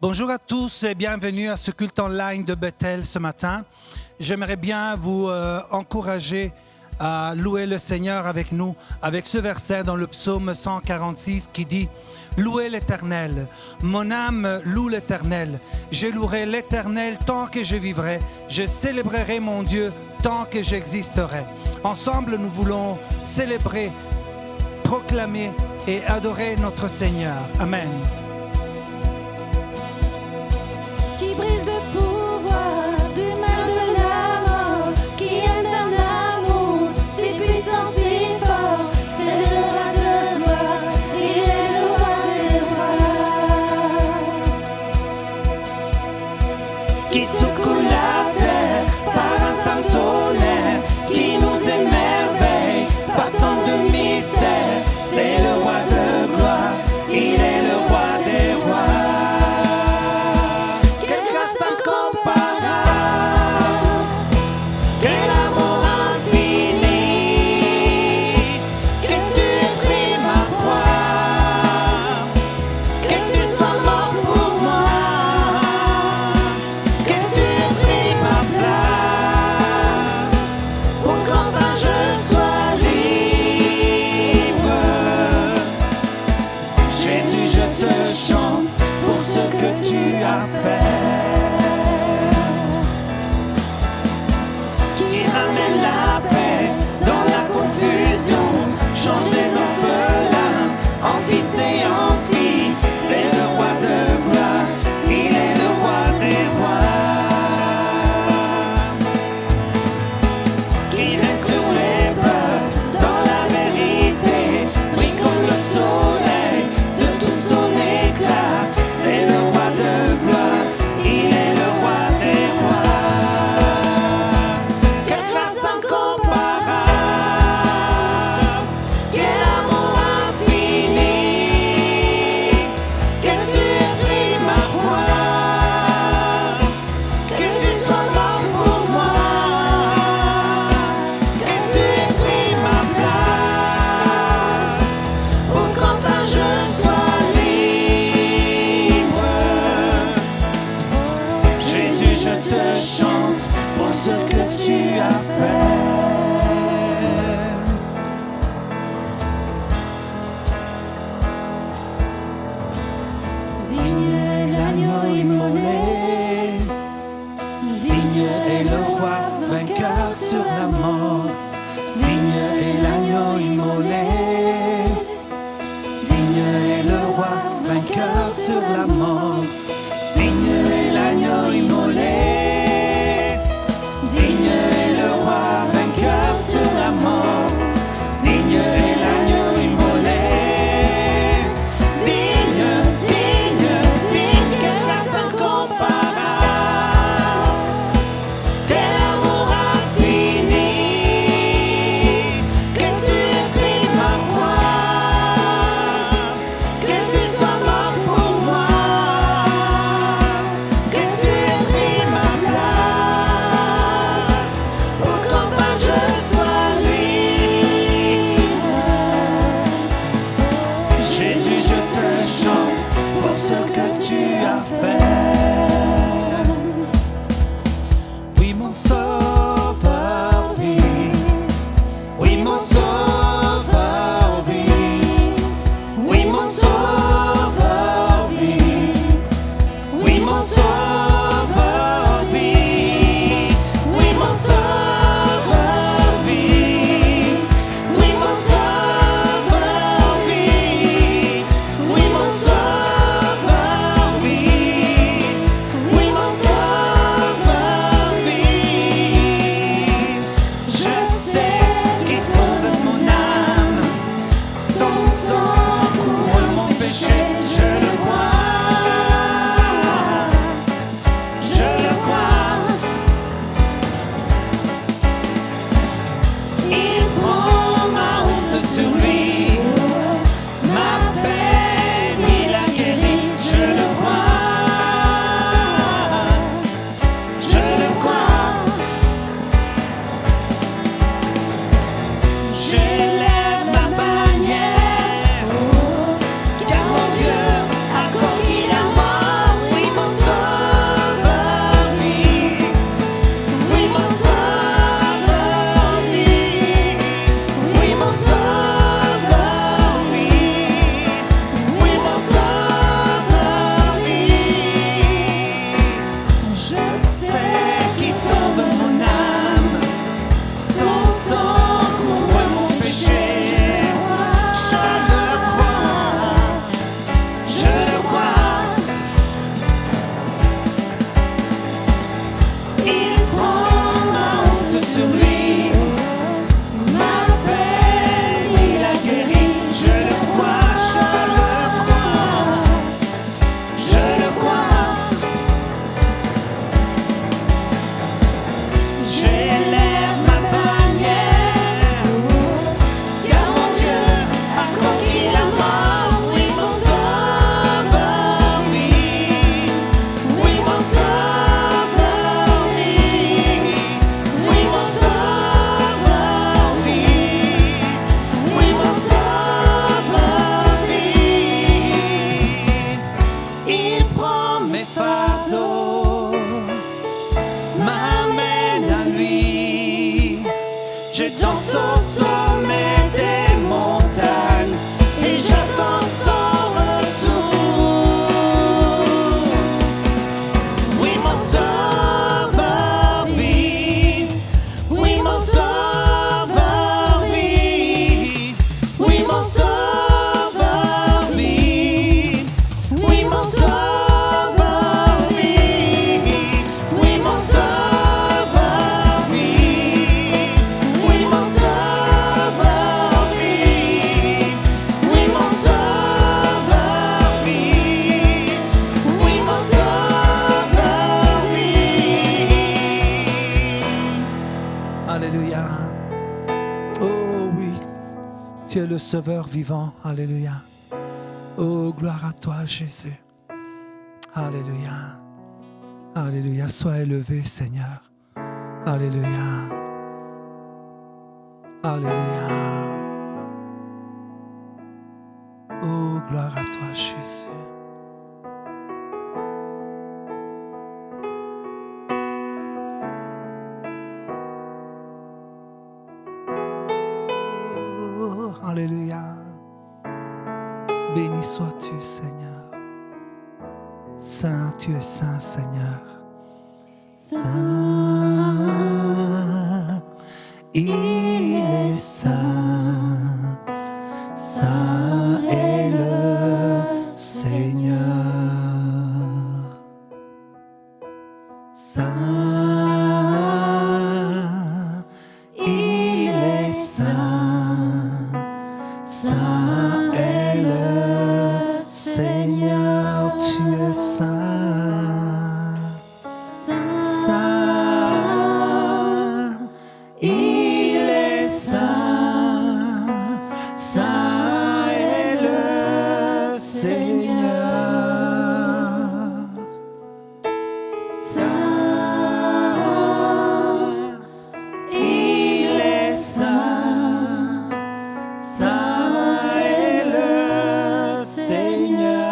Bonjour à tous et bienvenue à ce culte online de Bethel ce matin. J'aimerais bien vous encourager à louer le Seigneur avec nous, avec ce verset dans le psaume 146 qui dit « Louez l'Éternel, mon âme loue l'Éternel, je louerai l'Éternel tant que je vivrai, je célébrerai mon Dieu tant que j'existerai. » Ensemble, nous voulons célébrer, proclamer et adorer notre Seigneur. Amen. Qui brise le pouvoir du mal de la mort, qui aime d'un amour si puissant, si fort, c'est le roi de gloire, il est le roi des rois. Qui secoue la terre par un saint tonnerre, qui nous émerveille par tant de mystères, c'est le roi de gloire, il est le roi des rois. sauveur vit. Oui, mon sauveur vit. Oui, mon sauveur vit. Oui, mon sauveur vit. Oui, mon sauveur vit. Alléluia. Oh oui, tu es le Sauveur vivant. Alléluia. Oh, gloire à toi, Jésus. Alléluia. Alléluia. Sois élevé, Seigneur. Alléluia. Alléluia. Oh, gloire à toi, Jésus. Oh, alléluia. Béni sois-tu, Seigneur. Saint, tu es saint, Seigneur. Saint, il est saint. Saint est le Seigneur. Saint, il est saint. Saint est le Seigneur, tu es saint. Saint, il est saint. Saint est le Seigneur. Saint, il est saint. Saint est le Seigneur.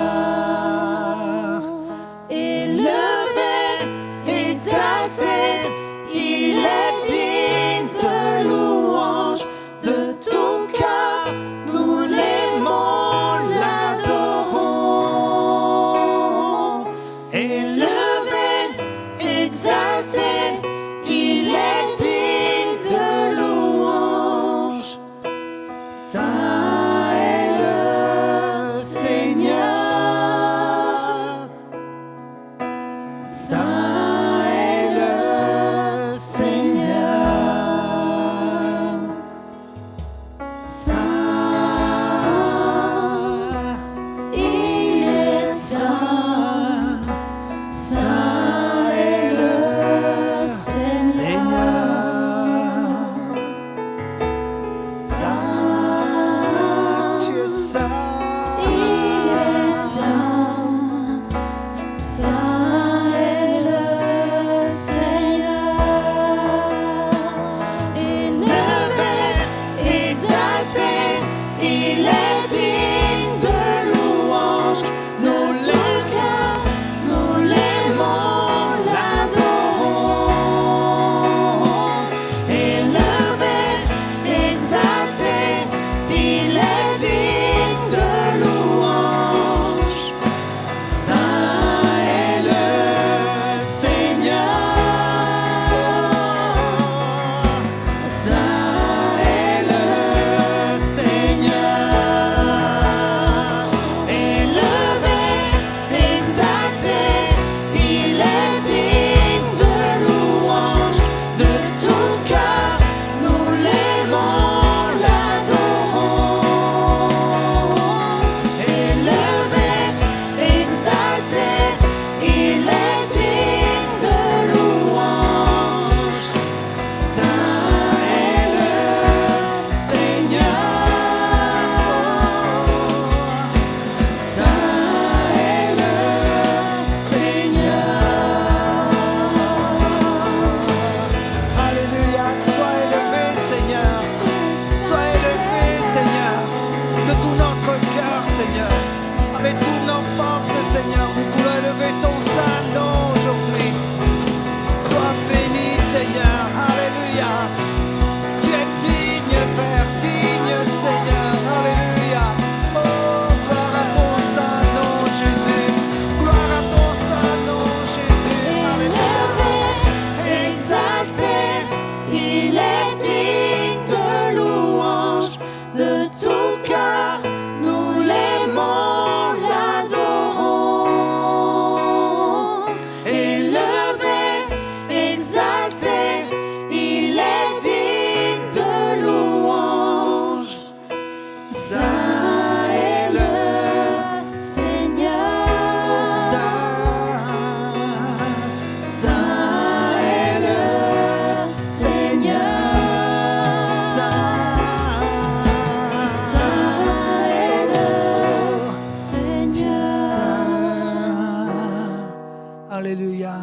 Alléluia.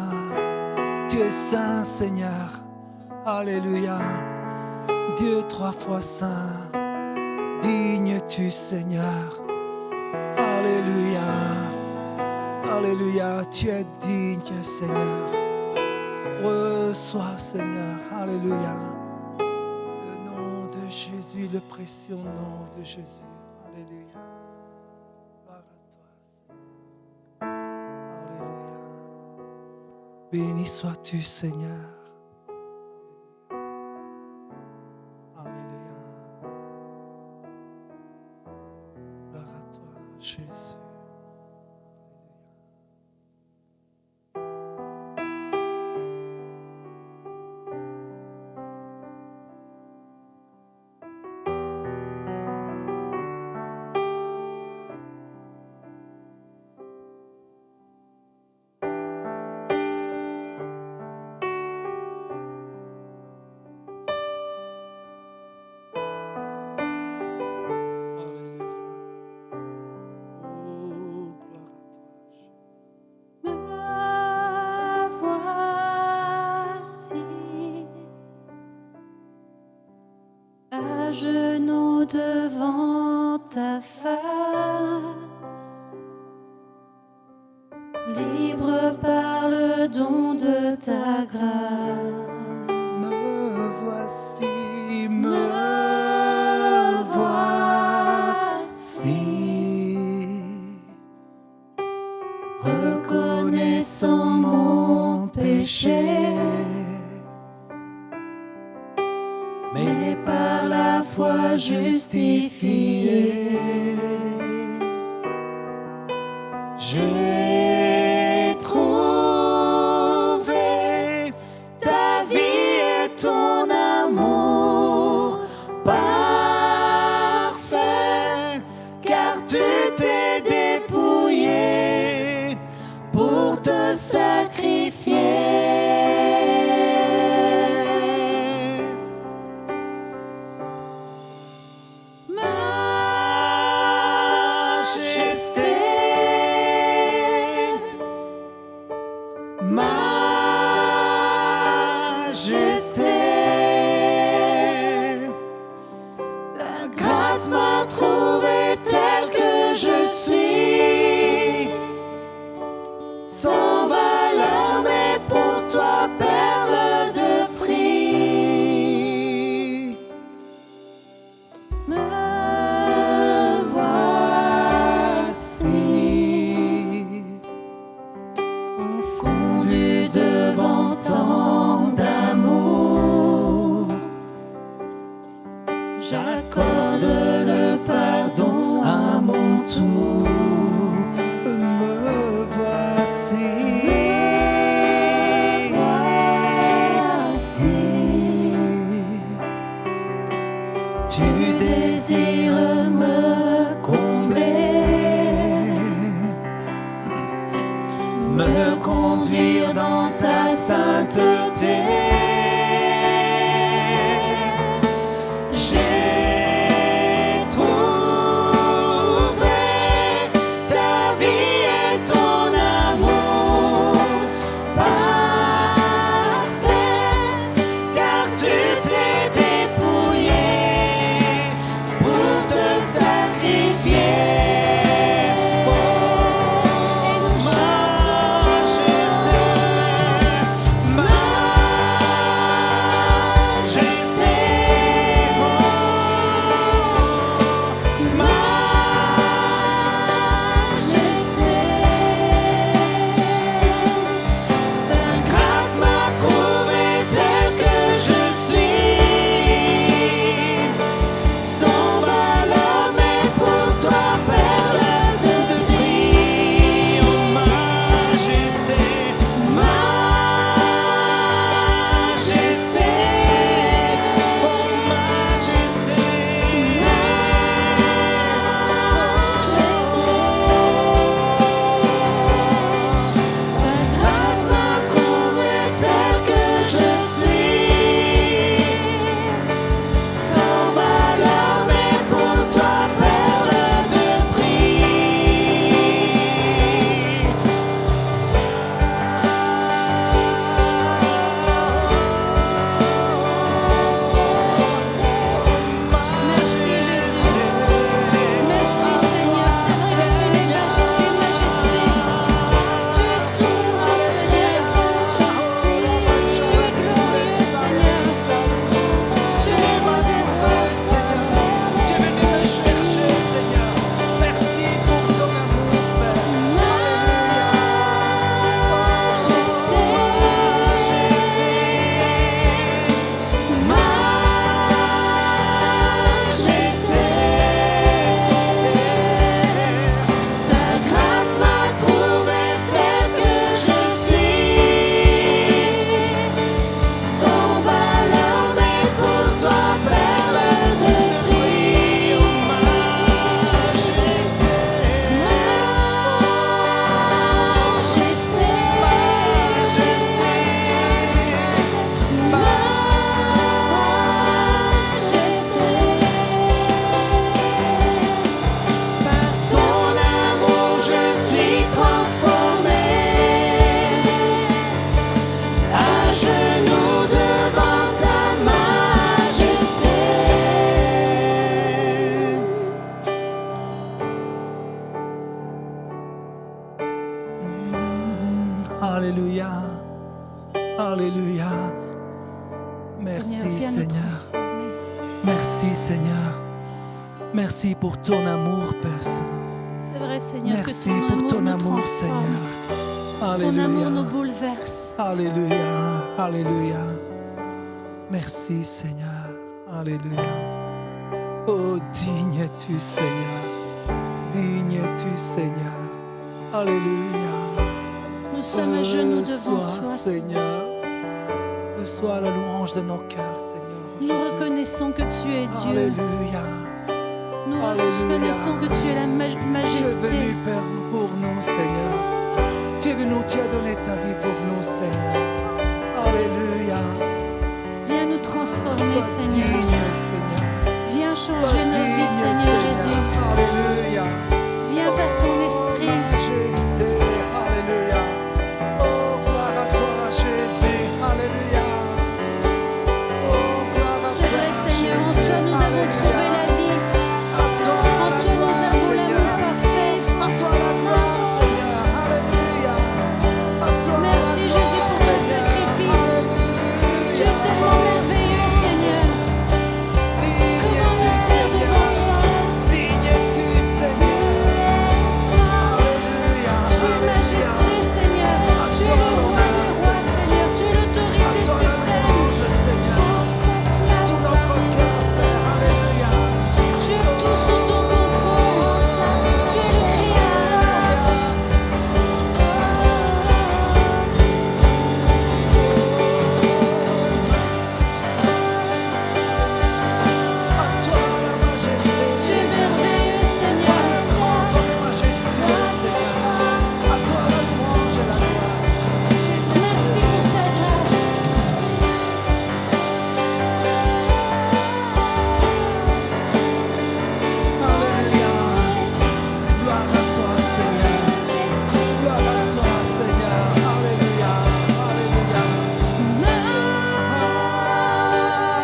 Tu es saint, Seigneur. Alléluia. Dieu 3 fois saint. Digne tu, Seigneur. Alléluia. Alléluia. Tu es digne, Seigneur. Reçois, Seigneur. Alléluia. Le nom de Jésus, le précieux nom de Jésus. Alléluia. Gloire à toi, Seigneur. Alléluia. Béni sois-tu, Seigneur. Alléluia. Gloire à toi, Jésus. Genoux devant ta face, libre par le don de ta grâce. Me voici, reconnaissant mon péché, mais par la foi justifié. J'ai trouvé ta vie et ton amour parfait, car tu t'es dépouillé pour te sacrifier. J'accorde le pardon à mon tour. me voici. Tu désires me combler, me conduire dans ta sainteté. Alléluia. Alléluia. Merci viens nous Seigneur. transformer. Merci Seigneur. Merci pour ton amour, Père Saint. C'est vrai, Seigneur, Merci que pour ton nous amour, transforme. Seigneur. Ton Alléluia. amour nous bouleverse. Alléluia. Alléluia. Merci Seigneur. Alléluia. Oh, digne es-tu, Seigneur. Digne es-tu, Seigneur. Alléluia. Nous sommes à genoux devant toi, Seigneur. Reçois la louange de nos cœurs, Seigneur. Nous reconnaissons que tu es Dieu. Alléluia. Nous Alléluia. reconnaissons que tu es la Tu es majesté. venu, Père, pour nous, Seigneur. Tu es venu, tu as donné ta vie pour nous, Seigneur. Alléluia. Viens nous transformer, Sois Seigneur. digne, Seigneur. Viens Sois changer nos digne, vies, Seigneur Jésus. Alléluia. Viens par ton Oh, esprit. majesté. Alléluia. Oh, gloire à toi, Jésus. Alléluia. Oh, gloire à C'est toi, vrai, Seigneur, en Jésus. toi nous avons Alléluia. trouvé la vie. À toi En la toi nous gloire, avons l'amour Seigneur. parfait. À toi la gloire, Seigneur. Alléluia. À toi Merci, la Jésus, gloire, pour ton Seigneur. sacrifice. Alléluia. Tu es tellement merveilleux, Seigneur. Digne Comment es-tu, nous taire devant Seigneur. toi? Digne es-tu, Seigneur. Alléluia. Tu es majesté, Seigneur. Tu es le roi des rois, Seigneur. Tu es À l'autorité toi la suprême. louange, Seigneur. De tout notre cœur, Père. Alléluia. Tu as tout sous ton contrôle. Tu es le Créateur. À toi la majesté, Tu es Seigneur. merveilleux, Toi Seigneur. le grand, toi le majestueux, Seigneur. À toi la louange et la gloire. Merci pour ta grâce. Alléluia. Gloire à toi, Seigneur. Gloire à toi, Seigneur. Alléluia. Alléluia.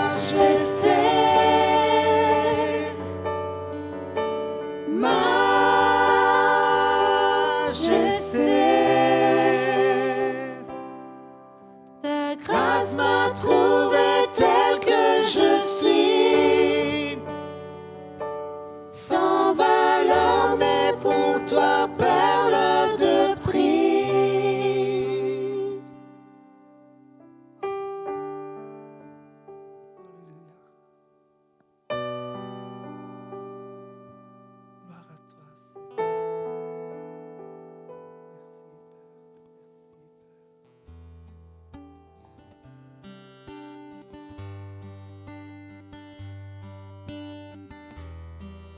Majesté. Majesté. Ta grâce m'a trouvé tel que je suis, sans valeur, mais pour toi, perle de prix. Gloire à toi, Seigneur. Merci, Père.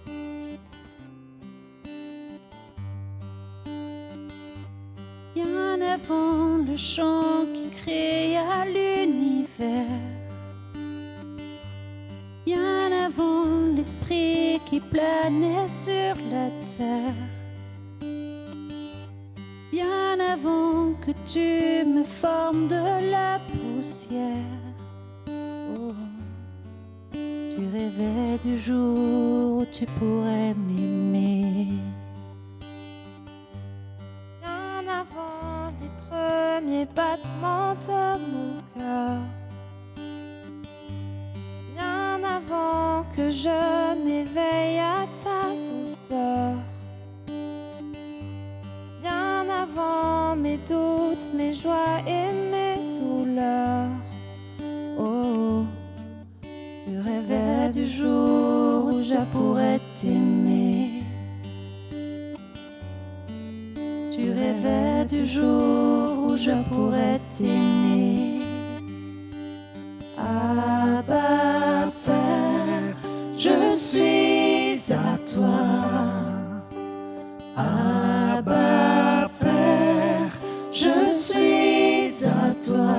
Merci, Père. Bien avant le chant qui créa l'univers, bien avant l'esprit qui planait sur la terre, bien avant que tu me formes de la poussière, oh, tu rêvais du jour où tu pourrais m'aimer. Bien avant les premiers battements de mon cœur, bien avant que je m'éveille à ta douceur, bien avant mes doutes, mes joies et mes douleurs, oh, tu rêvais du jour où je pourrais t'aimer. Tu rêvais du jour où je pourrais t'aimer. Abba, Père, je suis à toi. Abba, Père, je suis à toi.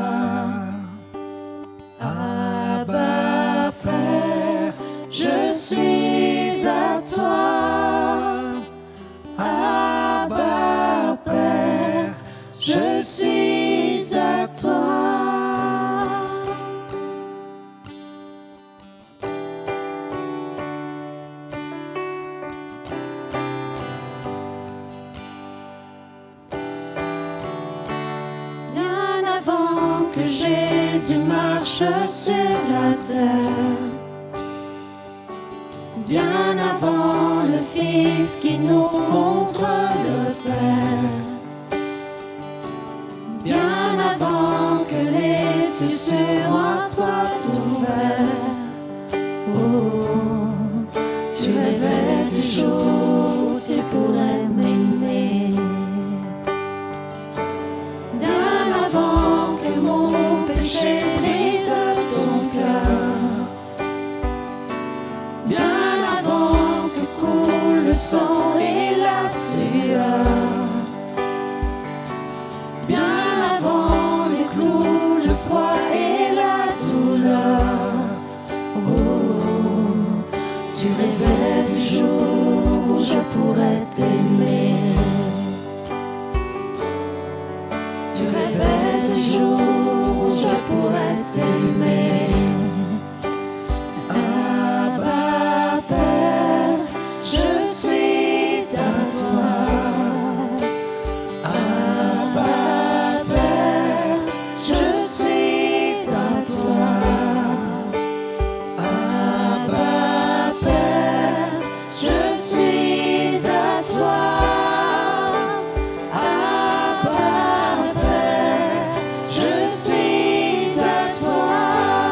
Abba, Père, je suis à toi. Abba, Père, je suis à toi. que Jésus marche sur la terre. Bien avant le Fils qui nous montre le Père. Bien avant que les cieux sur moi soient ouverts. Oh, tu rêvais du jour où tu pourrais m'aimer. Bien avant que mon péché brise ton cœur. Bien avant que coule le sang et la sueur. Bien avant les clous, le froid et la douleur. Oh, tu rêvais du jour où je pourrais t'aimer. Tu rêvais du jour où je pourrais t'aimer. Abba Père, je suis à toi. Abba Père, je suis à toi. Abba Père, je suis à toi. Abba Père, je suis à toi.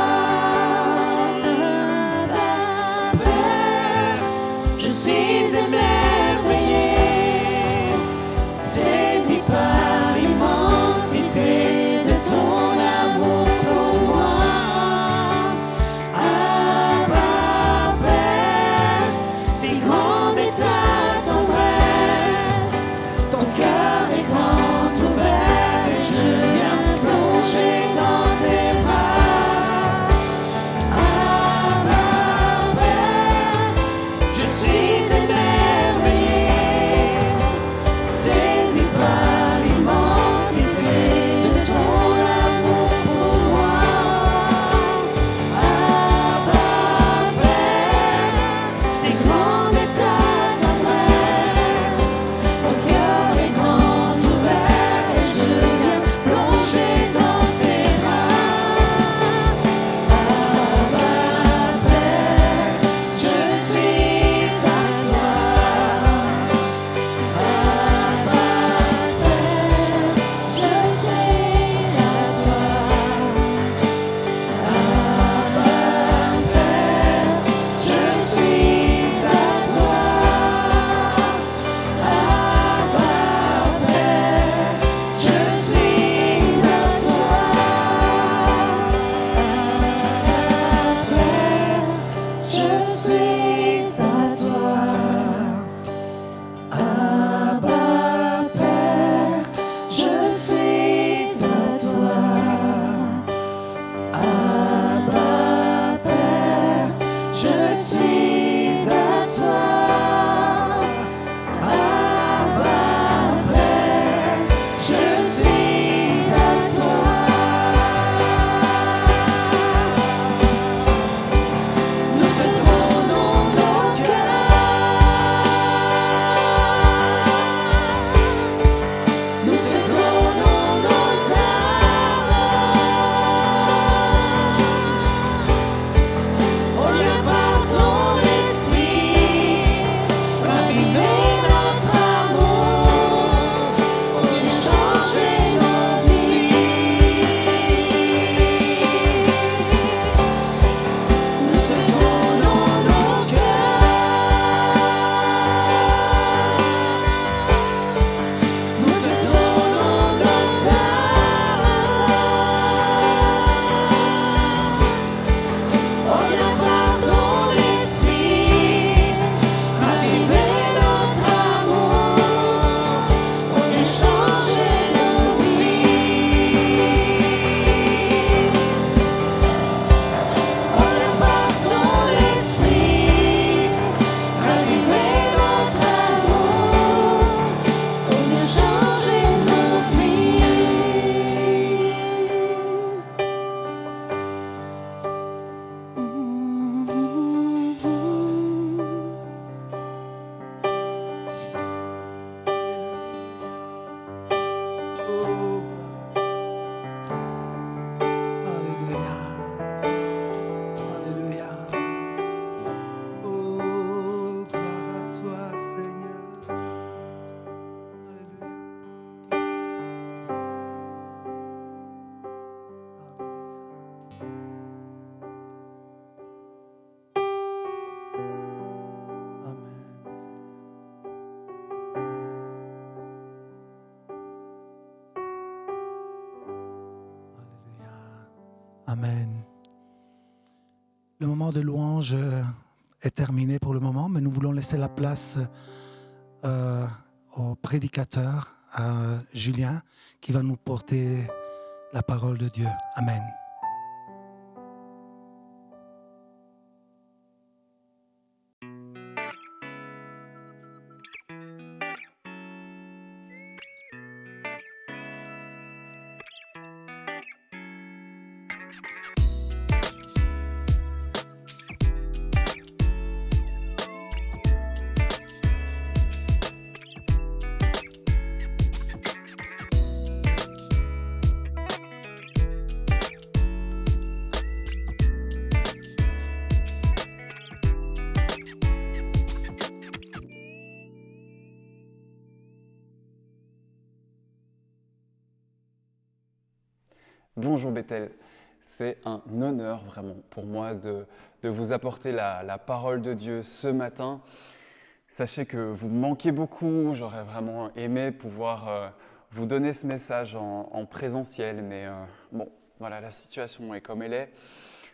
Amen. Le moment de louange est terminé pour le moment, mais nous voulons laisser la place au prédicateur, à Julien, qui va nous porter la parole de Dieu. Amen. Bonjour Bethel, c'est un honneur vraiment pour moi de vous apporter la parole de Dieu ce matin. Sachez que vous me manquez beaucoup, j'aurais vraiment aimé pouvoir vous donner ce message en présentiel, mais bon, voilà, la situation est comme elle est.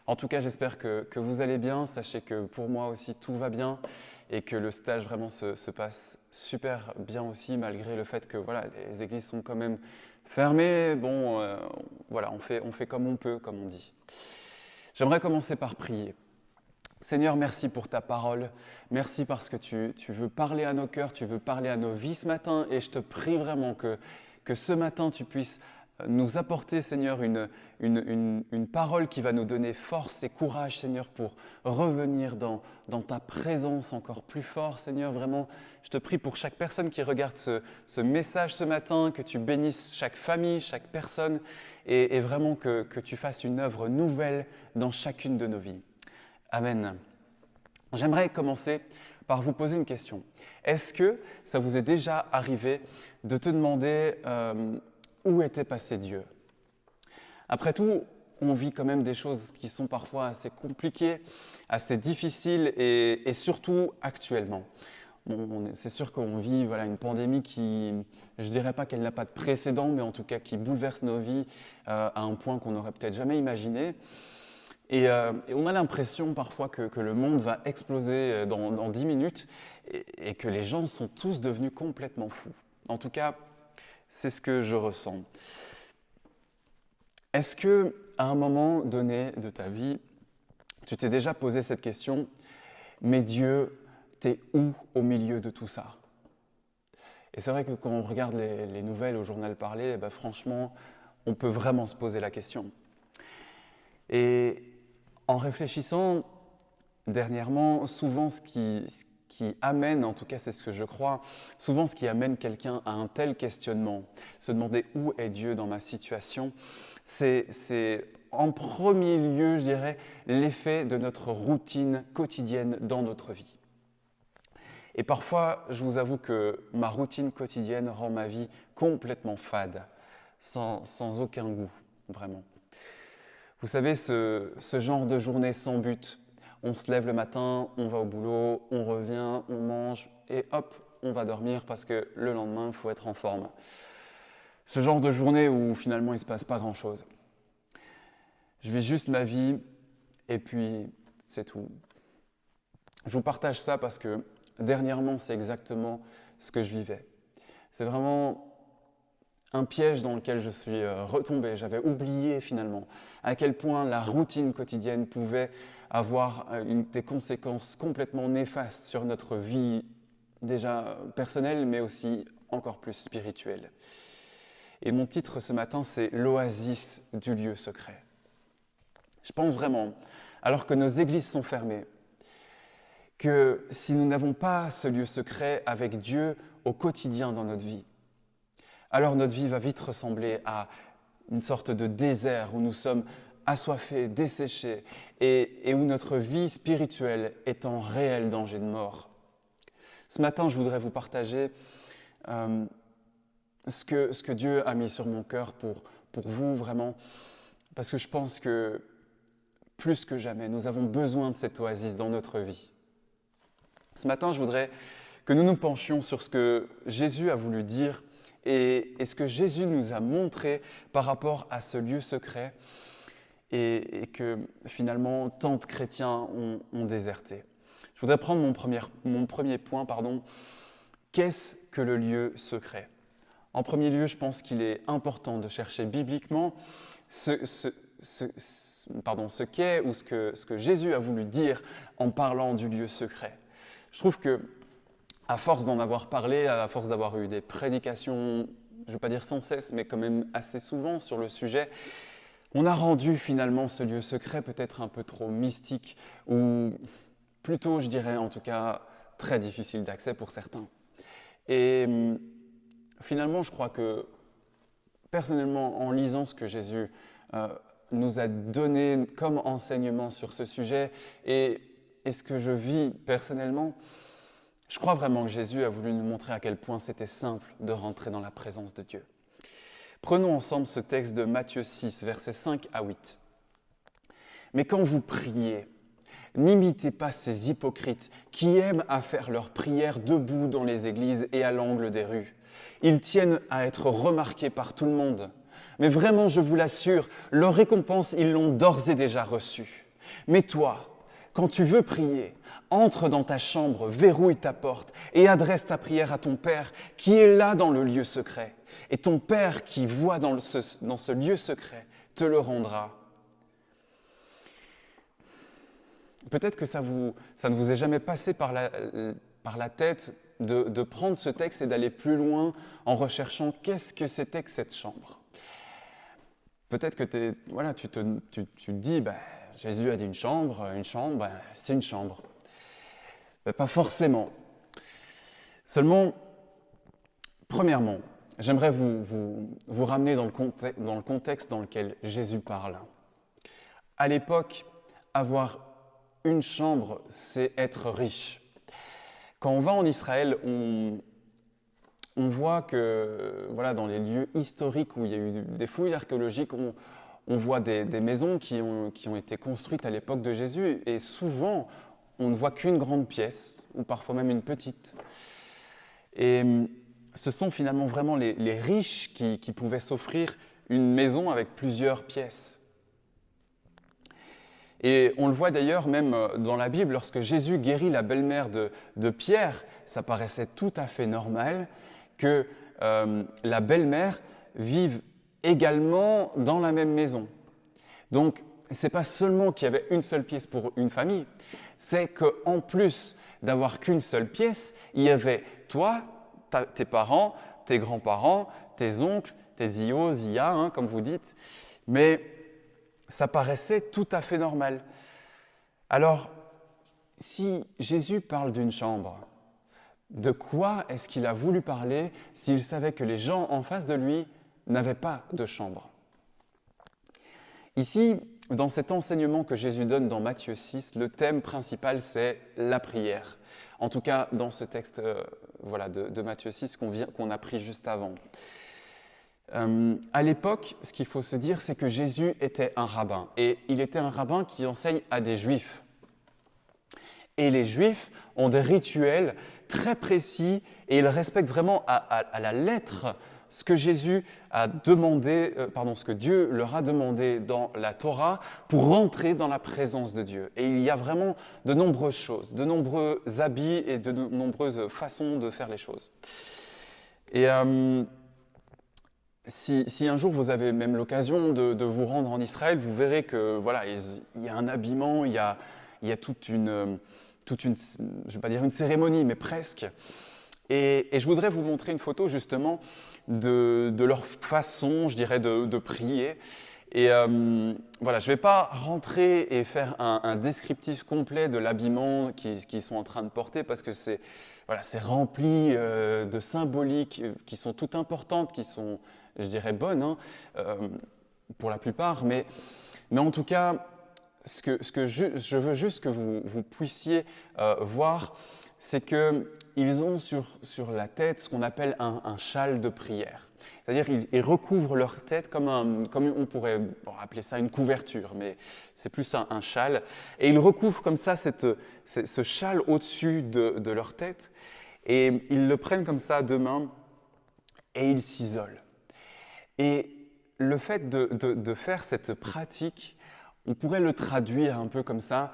En tout cas, j'espère que vous allez bien. Sachez que pour moi aussi, tout va bien et que le stage vraiment se passe super bien aussi, malgré le fait que voilà, les églises sont quand même fermées. Bon, voilà, on fait comme on peut, comme on dit. J'aimerais commencer par prier. Seigneur, merci pour ta parole. Merci parce que tu veux parler à nos cœurs, tu veux parler à nos vies ce matin. Et je te prie vraiment que ce matin, tu puisses nous apporter, Seigneur, une parole qui va nous donner force et courage, Seigneur, pour revenir dans ta présence encore plus fort, Seigneur. Vraiment, je te prie pour chaque personne qui regarde ce message ce matin, que tu bénisses chaque famille, chaque personne, et vraiment que tu fasses une œuvre nouvelle dans chacune de nos vies. Amen. J'aimerais commencer par vous poser une question. Est-ce que ça vous est déjà arrivé de te demander où était passé Dieu? Après tout, on vit quand même des choses qui sont parfois assez compliquées, assez difficiles et surtout actuellement. Bon, c'est sûr qu'on vit une pandémie qui, je ne dirais pas qu'elle n'a pas de précédent, mais en tout cas qui bouleverse nos vies à un point qu'on n'aurait peut-être jamais imaginé. Et on a l'impression parfois que le monde va exploser dans 10 minutes et que les gens sont tous devenus complètement fous. En tout cas, c'est ce que je ressens. Est-ce qu'à un moment donné de ta vie, tu t'es déjà posé cette question, mais Dieu, t'es où au milieu de tout ça? Et c'est vrai que quand on regarde les nouvelles au journal parlé, franchement, on peut vraiment se poser la question. Et en réfléchissant dernièrement, souvent ce qui amène, en tout cas c'est ce que je crois, souvent ce qui amène quelqu'un à un tel questionnement, se demander où est Dieu dans ma situation, c'est en premier lieu, je dirais, l'effet de notre routine quotidienne dans notre vie. Et parfois, je vous avoue que ma routine quotidienne rend ma vie complètement fade, sans aucun goût, vraiment. Vous savez, ce genre de journée sans but, on se lève le matin, on va au boulot, on revient, on mange et hop, on va dormir parce que le lendemain, il faut être en forme. Ce genre de journée où finalement il ne se passe pas grand-chose. Je vis juste ma vie et puis c'est tout. Je vous partage ça parce que dernièrement, c'est exactement ce que je vivais. C'est vraiment un piège dans lequel je suis retombé. J'avais oublié finalement à quel point la routine quotidienne pouvait avoir des conséquences complètement néfastes sur notre vie déjà personnelle, mais aussi encore plus spirituelle. Et mon titre ce matin, c'est « L'oasis du lieu secret ». Je pense vraiment, alors que nos églises sont fermées, que si nous n'avons pas ce lieu secret avec Dieu au quotidien dans notre vie, alors notre vie va vite ressembler à une sorte de désert où nous sommes assoiffés, desséchés et où notre vie spirituelle est en réel danger de mort. Ce matin, je voudrais vous partager ce que Dieu a mis sur mon cœur pour vous vraiment, parce que je pense que plus que jamais, nous avons besoin de cette oasis dans notre vie. Ce matin, je voudrais que nous nous penchions sur ce que Jésus a voulu dire et ce que Jésus nous a montré par rapport à ce lieu secret et que finalement tant de chrétiens ont déserté. Je voudrais prendre mon premier point, Qu'est-ce que le lieu secret ? En premier lieu, je pense qu'il est important de chercher bibliquement ce qu'est ou ce que Jésus a voulu dire en parlant du lieu secret. Je trouve que, à force d'en avoir parlé, à force d'avoir eu des prédications, je ne vais pas dire sans cesse, mais quand même assez souvent sur le sujet, on a rendu finalement ce lieu secret peut-être un peu trop mystique, ou plutôt, je dirais en tout cas, très difficile d'accès pour certains. Et finalement, je crois que, personnellement, en lisant ce que Jésus nous a donné comme enseignement sur ce sujet et ce que je vis personnellement, je crois vraiment que Jésus a voulu nous montrer à quel point c'était simple de rentrer dans la présence de Dieu. Prenons ensemble ce texte de Matthieu 6, versets 5 à 8. « Mais quand vous priez, n'imitez pas ces hypocrites qui aiment à faire leurs prières debout dans les églises et à l'angle des rues. Ils tiennent à être remarqués par tout le monde. Mais vraiment, je vous l'assure, leur récompense, ils l'ont d'ores et déjà reçue. Mais toi, quand tu veux prier, entre dans ta chambre, verrouille ta porte et adresse ta prière à ton Père qui est là dans le lieu secret. Et ton Père qui voit dans ce lieu secret te le rendra. » Peut-être que ça ne vous est jamais passé par la tête de prendre ce texte et d'aller plus loin en recherchant qu'est-ce que c'était que cette chambre. Peut-être que tu te dis, Jésus a dit une chambre, c'est une chambre. Pas forcément. Seulement, premièrement, j'aimerais vous ramener dans le contexte dans lequel Jésus parle. À l'époque, avoir une chambre, c'est être riche. Quand on va en Israël, on voit que dans les lieux historiques où il y a eu des fouilles archéologiques, on voit des maisons qui ont été construites à l'époque de Jésus et souvent, on ne voit qu'une grande pièce ou parfois même une petite. Et ce sont finalement vraiment les riches qui pouvaient s'offrir une maison avec plusieurs pièces. Et on le voit d'ailleurs même dans la Bible, lorsque Jésus guérit la belle-mère de Pierre, ça paraissait tout à fait normal que la belle-mère vive également dans la même maison. Donc, ce n'est pas seulement qu'il y avait une seule pièce pour une famille, c'est qu'en plus d'avoir qu'une seule pièce, il y avait toi, tes parents, tes grands-parents, tes oncles, tes zio, zia, comme vous dites, mais ça paraissait tout à fait normal. Alors, si Jésus parle d'une chambre, de quoi est-ce qu'il a voulu parler s'il savait que les gens en face de lui n'avaient pas de chambre ? Ici, dans cet enseignement que Jésus donne dans Matthieu 6, le thème principal, c'est la prière. En tout cas, dans ce texte de Matthieu 6 qu'on a pris juste avant. À l'époque, ce qu'il faut se dire, c'est que Jésus était un rabbin. Et il était un rabbin qui enseigne à des juifs. Et les juifs ont des rituels très précis et ils respectent vraiment à la lettre ce que Jésus a demandé, ce que Dieu leur a demandé dans la Torah pour rentrer dans la présence de Dieu. Et il y a vraiment de nombreuses choses, de nombreux habits et de nombreuses façons de faire les choses. Et si un jour vous avez même l'occasion de vous rendre en Israël, vous verrez que il y a un habillement, il y a toute une, je ne vais pas dire une cérémonie, mais presque. Et je voudrais vous montrer une photo justement de leur façon, je dirais, de prier. Et je ne vais pas rentrer et faire un descriptif complet de l'habillement qu'ils sont en train de porter parce que c'est rempli de symboliques qui sont toutes importantes, qui sont, je dirais, bonnes pour la plupart. Mais en tout cas, ce que je veux juste que vous puissiez voir, c'est qu'ils ont sur la tête ce qu'on appelle un châle de prière. C'est-à-dire qu'ils recouvrent leur tête comme on pourrait appeler ça une couverture, mais c'est plus un châle. Et ils recouvrent comme ça ce châle au-dessus de leur tête, et ils le prennent comme ça à deux mains, et ils s'isolent. Et le fait de faire cette pratique, On pourrait le traduire un peu comme ça,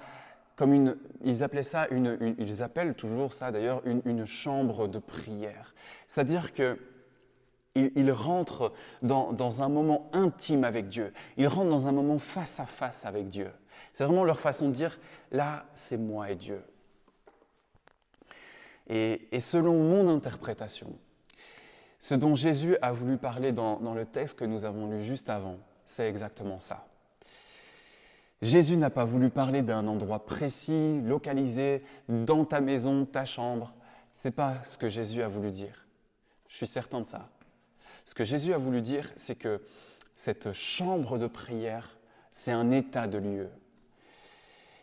ils appellent toujours ça d'ailleurs une chambre de prière. C'est-à-dire qu'ils rentrent dans un moment intime avec Dieu. Ils rentrent dans un moment face à face avec Dieu. C'est vraiment leur façon de dire, là, c'est moi et Dieu. Et selon mon interprétation, ce dont Jésus a voulu parler dans le texte que nous avons lu juste avant, c'est exactement ça. Jésus n'a pas voulu parler d'un endroit précis, localisé, dans ta maison, ta chambre. Ce n'est pas ce que Jésus a voulu dire. Je suis certain de ça. Ce que Jésus a voulu dire, c'est que cette chambre de prière, c'est un état de lieu.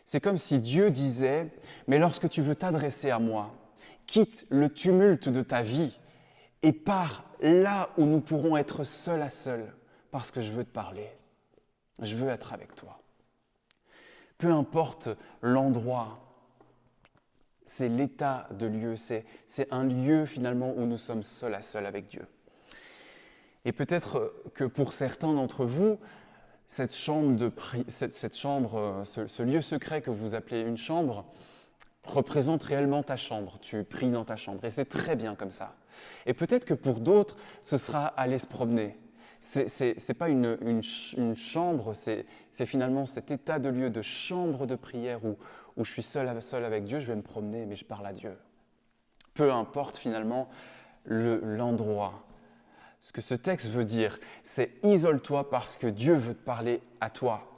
C'est comme si Dieu disait, mais lorsque tu veux t'adresser à moi, quitte le tumulte de ta vie et pars là où nous pourrons être seul à seul, parce que je veux te parler. Je veux être avec toi. Peu importe l'endroit, c'est l'état de lieu, c'est un lieu finalement où nous sommes seul à seul avec Dieu. Et peut-être que pour certains d'entre vous, ce lieu secret que vous appelez une chambre, représente réellement ta chambre. Tu pries dans ta chambre et c'est très bien comme ça. Et peut-être que pour d'autres, ce sera aller se promener. C'est pas une chambre, c'est finalement cet état de lieu de chambre de prière où je suis seul avec Dieu, je vais me promener, mais je parle à Dieu. Peu importe finalement l'endroit. Ce que ce texte veut dire, c'est isole-toi parce que Dieu veut te parler à toi.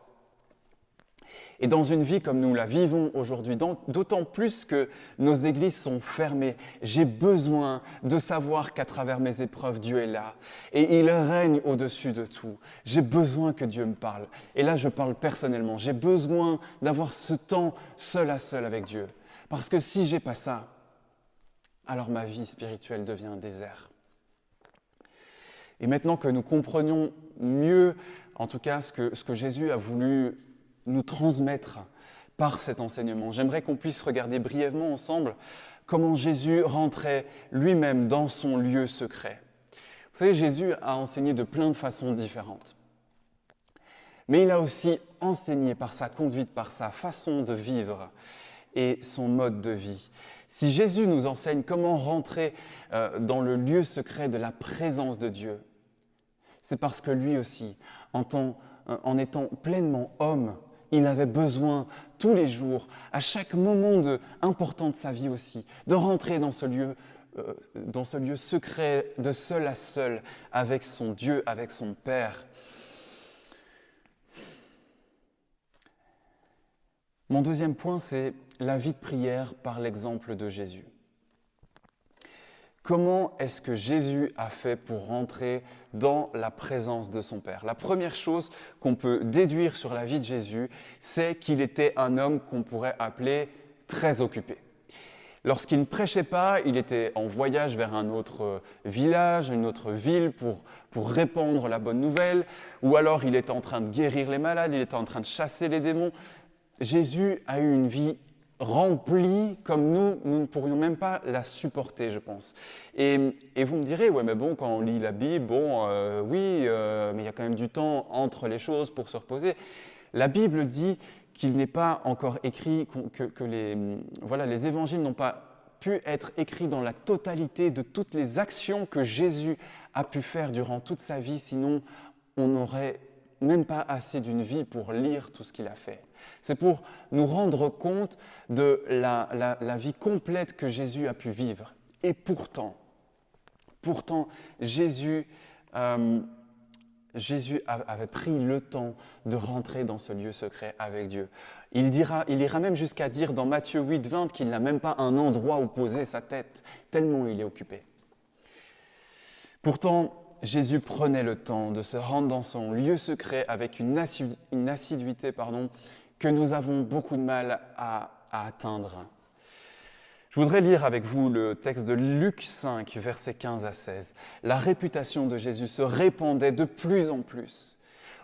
Et dans une vie comme nous la vivons aujourd'hui, d'autant plus que nos églises sont fermées, j'ai besoin de savoir qu'à travers mes épreuves, Dieu est là. Et il règne au-dessus de tout. J'ai besoin que Dieu me parle. Et là, je parle personnellement. J'ai besoin d'avoir ce temps seul à seul avec Dieu. Parce que si je n'ai pas ça, alors ma vie spirituelle devient un désert. Et maintenant que nous comprenons mieux, en tout cas, ce que Jésus a voulu nous transmettre par cet enseignement, j'aimerais qu'on puisse regarder brièvement ensemble comment Jésus rentrait lui-même dans son lieu secret. Vous savez, Jésus a enseigné de plein de façons différentes. Mais il a aussi enseigné par sa conduite, par sa façon de vivre et son mode de vie. Si Jésus nous enseigne comment rentrer dans le lieu secret de la présence de Dieu, c'est parce que lui aussi, en étant pleinement homme, il avait besoin tous les jours, à chaque moment important de sa vie aussi, de rentrer dans ce lieu secret, de seul à seul, avec son Dieu, avec son Père. Mon deuxième point, c'est la vie de prière par l'exemple de Jésus. Comment est-ce que Jésus a fait pour rentrer dans la présence de son Père ? La première chose qu'on peut déduire sur la vie de Jésus, c'est qu'il était un homme qu'on pourrait appeler très occupé. Lorsqu'il ne prêchait pas, il était en voyage vers un autre village, une autre ville pour répandre la bonne nouvelle, ou alors il était en train de guérir les malades, il était en train de chasser les démons. Jésus a eu une vie remplie comme nous ne pourrions même pas la supporter, je pense. Et vous me direz, ouais, mais bon, quand on lit la Bible, mais il y a quand même du temps entre les choses pour se reposer. La Bible dit qu'il n'est pas encore écrit, que les évangiles n'ont pas pu être écrits dans la totalité de toutes les actions que Jésus a pu faire durant toute sa vie, sinon on n'aurait même pas assez d'une vie pour lire tout ce qu'il a fait. C'est pour nous rendre compte de la vie complète que Jésus a pu vivre. Et pourtant, Jésus avait pris le temps de rentrer dans ce lieu secret avec Dieu. Il ira même jusqu'à dire dans Matthieu 8:20 qu'il n'a même pas un endroit où poser sa tête, tellement il est occupé. Pourtant, Jésus prenait le temps de se rendre dans son lieu secret avec une assiduité que nous avons beaucoup de mal à atteindre. Je voudrais lire avec vous le texte de Luc 5, versets 15 à 16. La réputation de Jésus se répandait de plus en plus.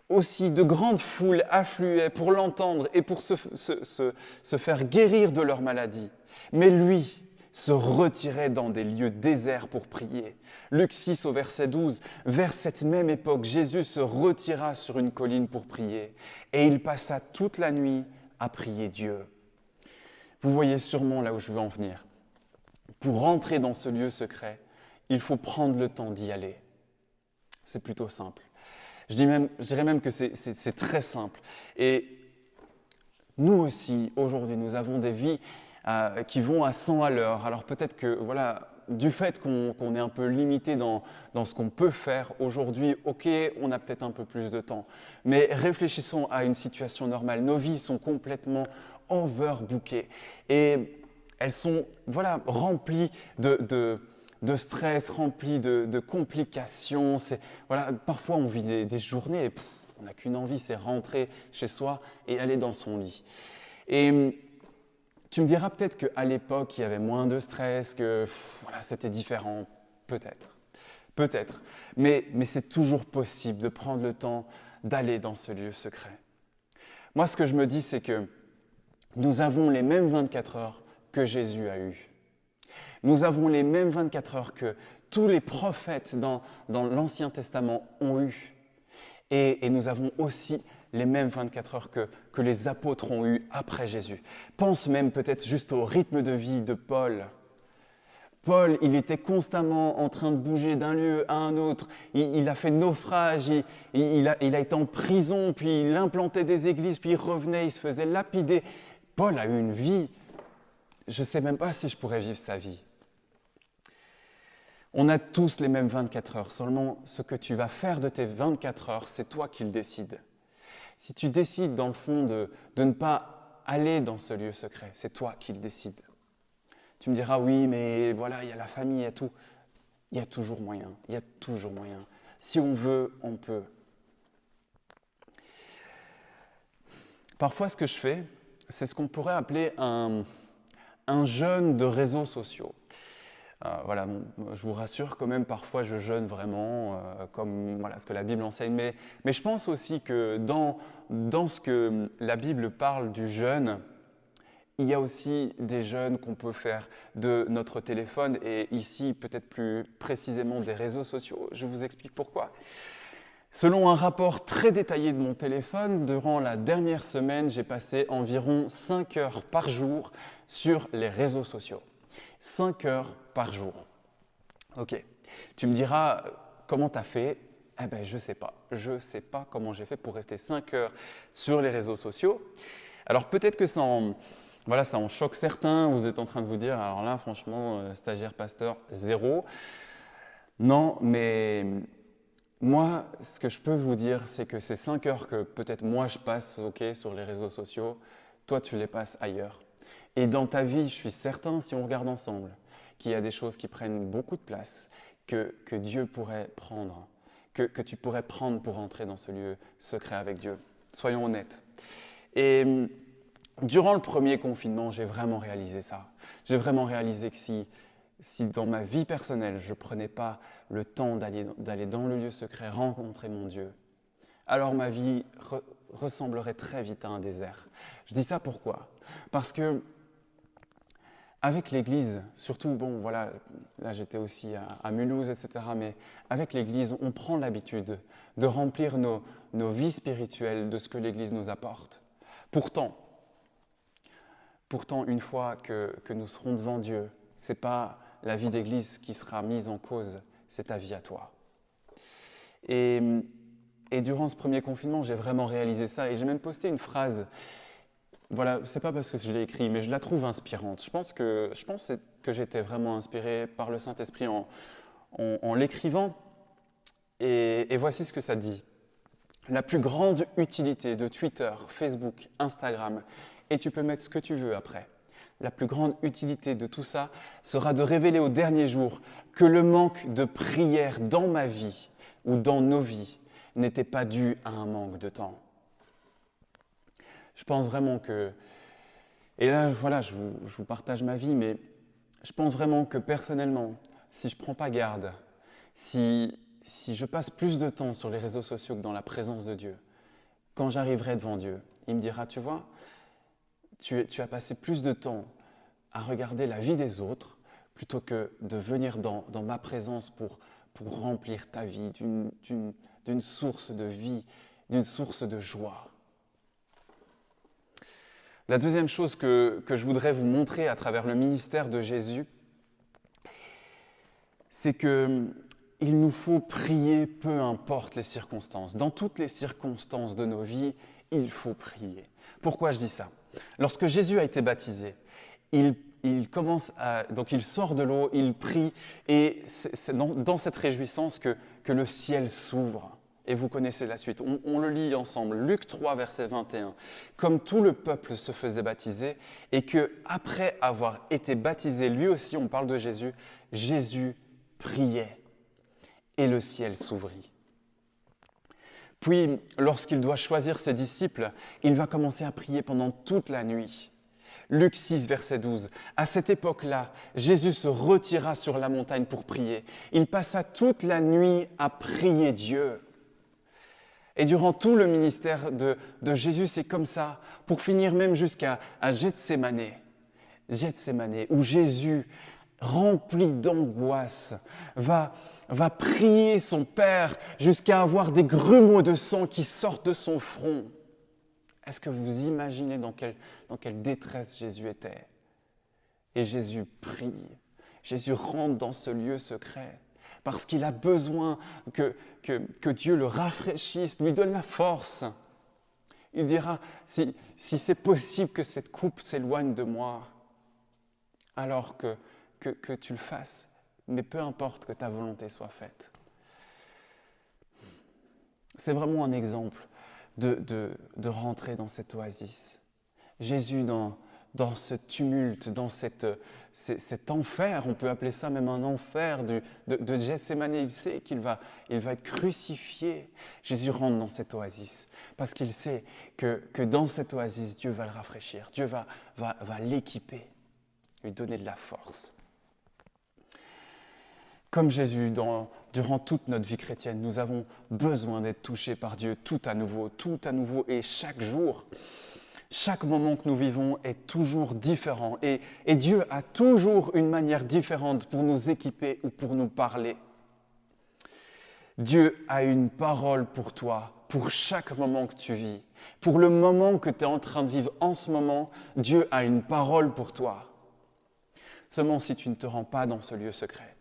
Aussi, de grandes foules affluaient pour l'entendre et pour se faire guérir de leur maladie. Mais lui, se retirait dans des lieux déserts pour prier. Luc 6 au verset 12, vers cette même époque, Jésus se retira sur une colline pour prier et il passa toute la nuit à prier Dieu. Vous voyez sûrement là où je veux en venir. Pour rentrer dans ce lieu secret, il faut prendre le temps d'y aller. C'est plutôt simple. Je dirais même que c'est très simple. Et nous aussi, aujourd'hui, nous avons des vies qui vont à 100 à l'heure. Alors peut-être que, voilà, du fait qu'on est un peu limité dans ce qu'on peut faire aujourd'hui, ok, on a peut-être un peu plus de temps. Mais réfléchissons à une situation normale. Nos vies sont complètement overbookées. Et elles sont, voilà, remplies de stress, remplies de complications. Voilà, parfois, on vit des journées et on n'a qu'une envie, c'est rentrer chez soi et aller dans son lit. Et tu me diras peut-être qu'à l'époque, il y avait moins de stress, que voilà, c'était différent. Peut-être. Mais c'est toujours possible de prendre le temps d'aller dans ce lieu secret. Moi, ce que je me dis, c'est que nous avons les mêmes 24 heures que Jésus a eues. Nous avons les mêmes 24 heures que tous les prophètes dans l'Ancien Testament ont eues. Et nous avons aussi les mêmes 24 heures que les apôtres ont eues après Jésus. Pense même peut-être juste au rythme de vie de Paul. Paul, il était constamment en train de bouger d'un lieu à un autre. Il a fait naufrage, il a été en prison, puis il implantait des églises, puis il revenait, il se faisait lapider. Paul a eu une vie, je ne sais même pas si je pourrais vivre sa vie. On a tous les mêmes 24 heures, seulement ce que tu vas faire de tes 24 heures, c'est toi qui le décides. Si tu décides dans le fond de ne pas aller dans ce lieu secret, c'est toi qui le décides. Tu me diras, oui, mais voilà, il y a la famille, il y a tout. Il y a toujours moyen, il y a toujours moyen. Si on veut, on peut. Parfois, ce que je fais, c'est ce qu'on pourrait appeler un jeûne de réseaux sociaux. Voilà, je vous rassure quand même, parfois je jeûne vraiment, comme voilà, ce que la Bible enseigne. Mais je pense aussi que dans ce que la Bible parle du jeûne, il y a aussi des jeûnes qu'on peut faire de notre téléphone et ici peut-être plus précisément des réseaux sociaux. Je vous explique pourquoi. Selon un rapport très détaillé de mon téléphone, durant la dernière semaine, j'ai passé environ 5 heures par jour sur les réseaux sociaux. 5 heures par jour. Ok. Tu me diras, comment tu as fait ? Eh bien, je ne sais pas. Je ne sais pas comment j'ai fait pour rester 5 heures sur les réseaux sociaux. Alors, peut-être que ça en choque certains. Vous êtes en train de vous dire, alors là, franchement, stagiaire, pasteur, 0. Non, mais moi, ce que je peux vous dire, c'est que ces 5 heures que peut-être moi je passe sur les réseaux sociaux, toi, tu les passes ailleurs. Et dans ta vie, je suis certain, si on regarde ensemble, qu'il y a des choses qui prennent beaucoup de place, que Dieu pourrait prendre, que tu pourrais prendre pour entrer dans ce lieu secret avec Dieu. Soyons honnêtes. Et durant le premier confinement, j'ai vraiment réalisé ça. J'ai vraiment réalisé que si dans ma vie personnelle, je ne prenais pas le temps d'aller dans le lieu secret, rencontrer mon Dieu, alors ma vie ressemblerait très vite à un désert. Je dis ça pourquoi ? Parce que avec l'Église, surtout, bon voilà, là j'étais aussi à Mulhouse, etc., mais avec l'Église, on prend l'habitude de remplir nos vies spirituelles de ce que l'Église nous apporte. Pourtant, une fois que nous serons devant Dieu, ce n'est pas la vie d'Église qui sera mise en cause, c'est ta vie à toi. Et durant ce premier confinement, j'ai vraiment réalisé ça et j'ai même posté une phrase. Voilà, c'est pas parce que je l'ai écrit, mais je la trouve inspirante. Je pense que j'étais vraiment inspiré par le Saint-Esprit en l'écrivant. Et voici ce que ça dit. La plus grande utilité de Twitter, Facebook, Instagram, et tu peux mettre ce que tu veux après. La plus grande utilité de tout ça sera de révéler au dernier jour que le manque de prière dans ma vie ou dans nos vies n'était pas dû à un manque de temps. Je pense vraiment que, et là voilà, je vous partage ma vie, mais je pense vraiment que personnellement, si je ne prends pas garde, si je passe plus de temps sur les réseaux sociaux que dans la présence de Dieu, quand j'arriverai devant Dieu, il me dira, tu vois, tu as passé plus de temps à regarder la vie des autres plutôt que de venir dans ma présence pour remplir ta vie d'une source de vie, d'une source de joie. La deuxième chose que je voudrais vous montrer à travers le ministère de Jésus, c'est qu'il nous faut prier peu importe les circonstances. Dans toutes les circonstances de nos vies, il faut prier. Pourquoi je dis ça? Lorsque Jésus a été baptisé, il sort de l'eau, il prie, et c'est dans cette réjouissance que le ciel s'ouvre. Et vous connaissez la suite. On le lit ensemble. Luc 3, verset 21. Comme tout le peuple se faisait baptiser, et qu'après avoir été baptisé, lui aussi, on parle de Jésus, Jésus priait, et le ciel s'ouvrit. Puis, lorsqu'il doit choisir ses disciples, il va commencer à prier pendant toute la nuit. Luc 6, verset 12. À cette époque-là, Jésus se retira sur la montagne pour prier. Il passa toute la nuit à prier Dieu. Et durant tout le ministère de Jésus, c'est comme ça, pour finir même jusqu'à Gethsémane, où Jésus, rempli d'angoisse, va prier son Père jusqu'à avoir des grumeaux de sang qui sortent de son front. Est-ce que vous imaginez dans quelle détresse Jésus était? Et Jésus prie, Jésus rentre dans ce lieu secret, parce qu'il a besoin que Dieu le rafraîchisse, lui donne la force. Il dira, si c'est possible que cette coupe s'éloigne de moi, alors que tu le fasses, mais peu importe que ta volonté soit faite. C'est vraiment un exemple de rentrer dans cette oasis. Jésus, dans ce tumulte, dans cet enfer, on peut appeler ça même un enfer de Gethsémane, il sait qu'il va être crucifié. Jésus rentre dans cette oasis parce qu'il sait que dans cette oasis, Dieu va le rafraîchir, Dieu va l'équiper, lui donner de la force. Comme Jésus, durant toute notre vie chrétienne, nous avons besoin d'être touchés par Dieu tout à nouveau, et chaque jour. Chaque moment que nous vivons est toujours différent et Dieu a toujours une manière différente pour nous équiper ou pour nous parler. Dieu a une parole pour toi, pour chaque moment que tu vis. Pour le moment que tu es en train de vivre en ce moment, Dieu a une parole pour toi. Seulement si tu ne te rends pas dans ce lieu secret,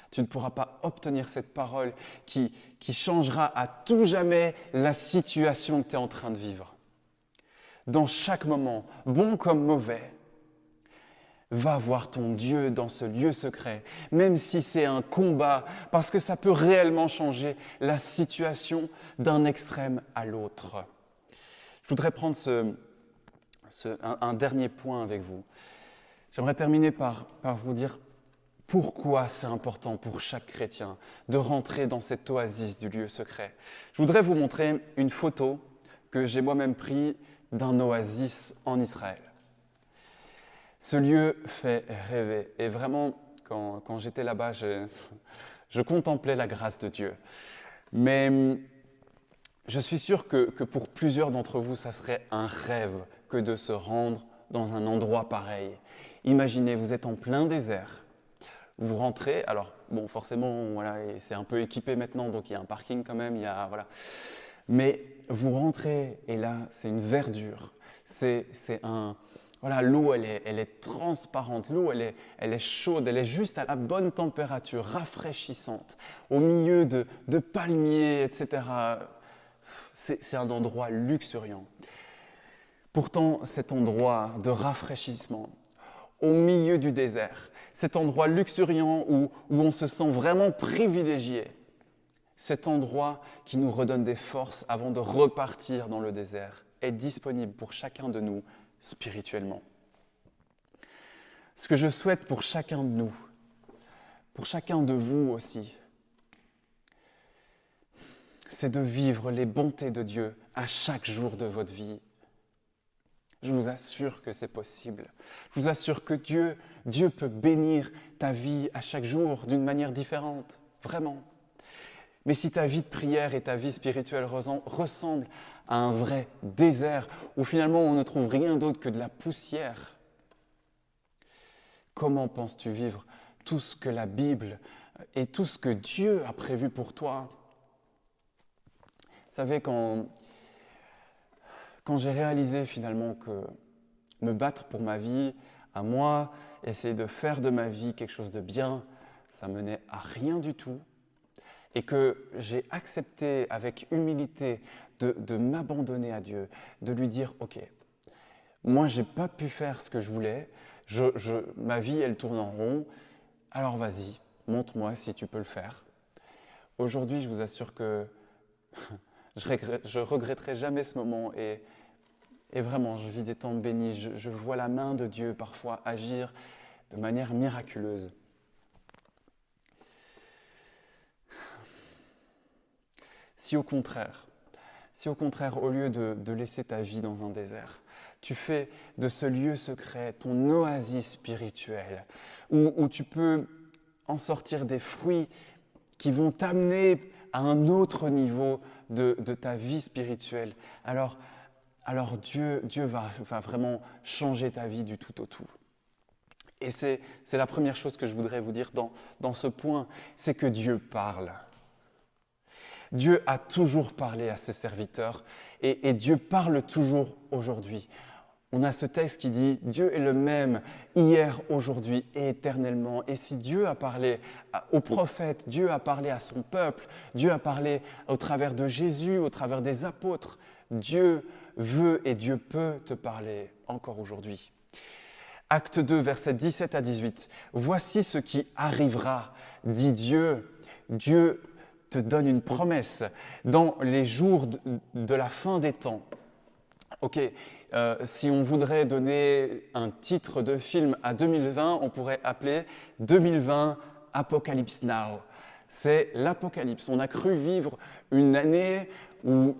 tu ne pourras pas obtenir cette parole qui changera à tout jamais la situation que tu es en train de vivre. Dans chaque moment, bon comme mauvais, va voir ton Dieu dans ce lieu secret, même si c'est un combat, parce que ça peut réellement changer la situation d'un extrême à l'autre. Je voudrais prendre un dernier point avec vous. J'aimerais terminer par vous dire pourquoi c'est important pour chaque chrétien de rentrer dans cette oasis du lieu secret. Je voudrais vous montrer une photo que j'ai moi-même prise d'un oasis en Israël. Ce lieu fait rêver. Et vraiment, quand j'étais là-bas, je contemplais la grâce de Dieu. Mais je suis sûr que pour plusieurs d'entre vous, ça serait un rêve que de se rendre dans un endroit pareil. Imaginez, vous êtes en plein désert. Vous rentrez, alors bon, forcément, voilà, c'est un peu équipé maintenant, donc il y a un parking quand même, voilà. Mais vous rentrez et là, c'est une verdure. Voilà, l'eau, elle est transparente, l'eau, elle est chaude, elle est juste à la bonne température, rafraîchissante, au milieu de palmiers, etc. C'est un endroit luxuriant. Pourtant, cet endroit de rafraîchissement, au milieu du désert, cet endroit luxuriant où on se sent vraiment privilégié, cet endroit qui nous redonne des forces avant de repartir dans le désert, est disponible pour chacun de nous spirituellement. Ce que je souhaite pour chacun de nous, pour chacun de vous aussi, c'est de vivre les bontés de Dieu à chaque jour de votre vie. Je vous assure que c'est possible. Je vous assure que Dieu peut bénir ta vie à chaque jour d'une manière différente, vraiment. Mais si ta vie de prière et ta vie spirituelle ressemblent à un vrai désert, où finalement on ne trouve rien d'autre que de la poussière, comment penses-tu vivre tout ce que la Bible et tout ce que Dieu a prévu pour toi. Vous savez, quand j'ai réalisé finalement que me battre pour ma vie, à moi, essayer de faire de ma vie quelque chose de bien, ça menait à rien du tout, et que j'ai accepté avec humilité de m'abandonner à Dieu, de lui dire « Ok, moi je n'ai pas pu faire ce que je voulais, ma vie elle tourne en rond, alors vas-y, montre-moi si tu peux le faire. » Aujourd'hui, je vous assure que je regretterai jamais ce moment et vraiment, je vis des temps bénis, je vois la main de Dieu parfois agir de manière miraculeuse. Si au contraire, au lieu de laisser ta vie dans un désert, tu fais de ce lieu secret ton oasis spirituelle, où tu peux en sortir des fruits qui vont t'amener à un autre niveau de ta vie spirituelle, alors Dieu va vraiment changer ta vie du tout au tout. Et c'est la première chose que je voudrais vous dire dans ce point, c'est que Dieu parle. Dieu a toujours parlé à ses serviteurs et Dieu parle toujours aujourd'hui. On a ce texte qui dit « Dieu est le même hier, aujourd'hui et éternellement ». Et si Dieu a parlé aux prophètes, Dieu a parlé à son peuple, Dieu a parlé au travers de Jésus, au travers des apôtres, Dieu veut et Dieu peut te parler encore aujourd'hui. Acte 2, versets 17 à 18. « Voici ce qui arrivera, dit Dieu. Dieu te donne une promesse dans les jours de la fin des temps. » Ok, si on voudrait donner un titre de film à 2020, on pourrait appeler 2020 Apocalypse Now. C'est l'apocalypse. On a cru vivre une année où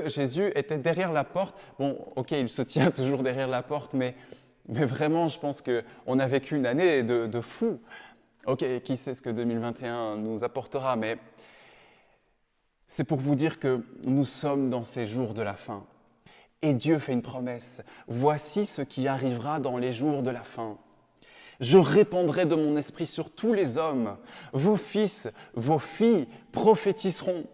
Jésus était derrière la porte. Bon, ok, il se tient toujours derrière la porte, mais vraiment, je pense qu'on a vécu une année de fou. Ok, qui sait ce que 2021 nous apportera, mais c'est pour vous dire que nous sommes dans ces jours de la fin. Et Dieu fait une promesse. Voici ce qui arrivera dans les jours de la fin. Je répandrai de mon esprit sur tous les hommes. Vos fils, vos filles prophétiseront.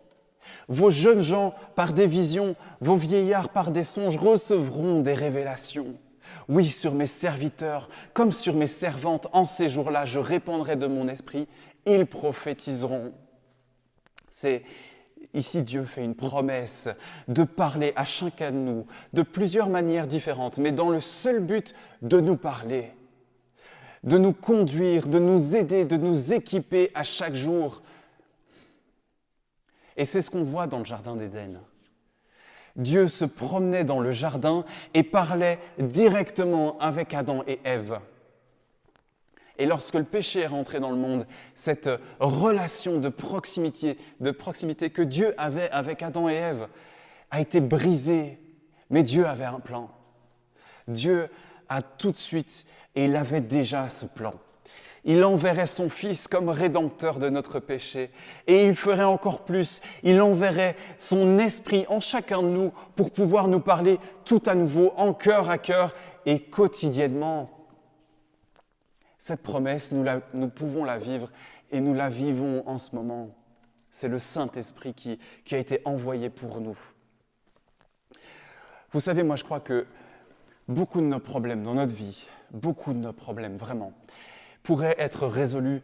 Vos jeunes gens par des visions, vos vieillards par des songes recevront des révélations. Oui, sur mes serviteurs comme sur mes servantes, en ces jours-là, je répandrai de mon esprit, ils prophétiseront. Ici, Dieu fait une promesse de parler à chacun de nous de plusieurs manières différentes, mais dans le seul but de nous parler, de nous conduire, de nous aider, de nous équiper à chaque jour. Et c'est ce qu'on voit dans le jardin d'Éden. Dieu se promenait dans le jardin et parlait directement avec Adam et Ève. Et lorsque le péché est rentré dans le monde, cette relation de proximité que Dieu avait avec Adam et Ève a été brisée. Mais Dieu avait un plan. Dieu a tout de suite, et il avait déjà ce plan. Il enverrait son Fils comme rédempteur de notre péché. Et il ferait encore plus. Il enverrait son esprit en chacun de nous pour pouvoir nous parler tout à nouveau, en cœur à cœur et quotidiennement. Cette promesse, nous pouvons la vivre et nous la vivons en ce moment. C'est le Saint-Esprit qui a été envoyé pour nous. Vous savez, moi je crois que beaucoup de nos problèmes dans notre vie, beaucoup de nos problèmes vraiment, pourraient être résolus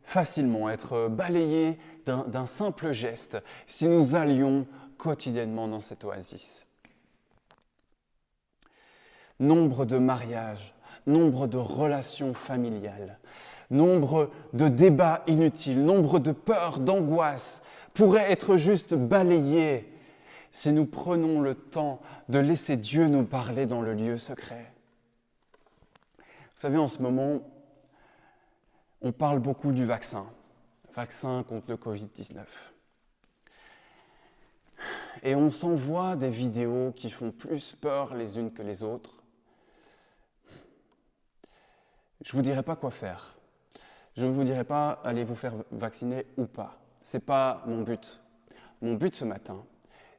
facilement, être balayés d'un simple geste si nous allions quotidiennement dans cette oasis. Nombre de mariages, nombre de relations familiales, nombre de débats inutiles, nombre de peurs, d'angoisses pourraient être juste balayés si nous prenons le temps de laisser Dieu nous parler dans le lieu secret. Vous savez, en ce moment, on parle beaucoup du vaccin contre le Covid-19. Et on s'envoie des vidéos qui font plus peur les unes que les autres. Je ne vous dirai pas quoi faire. Je ne vous dirai pas allez vous faire vacciner ou pas. Ce n'est pas mon but. Mon but ce matin,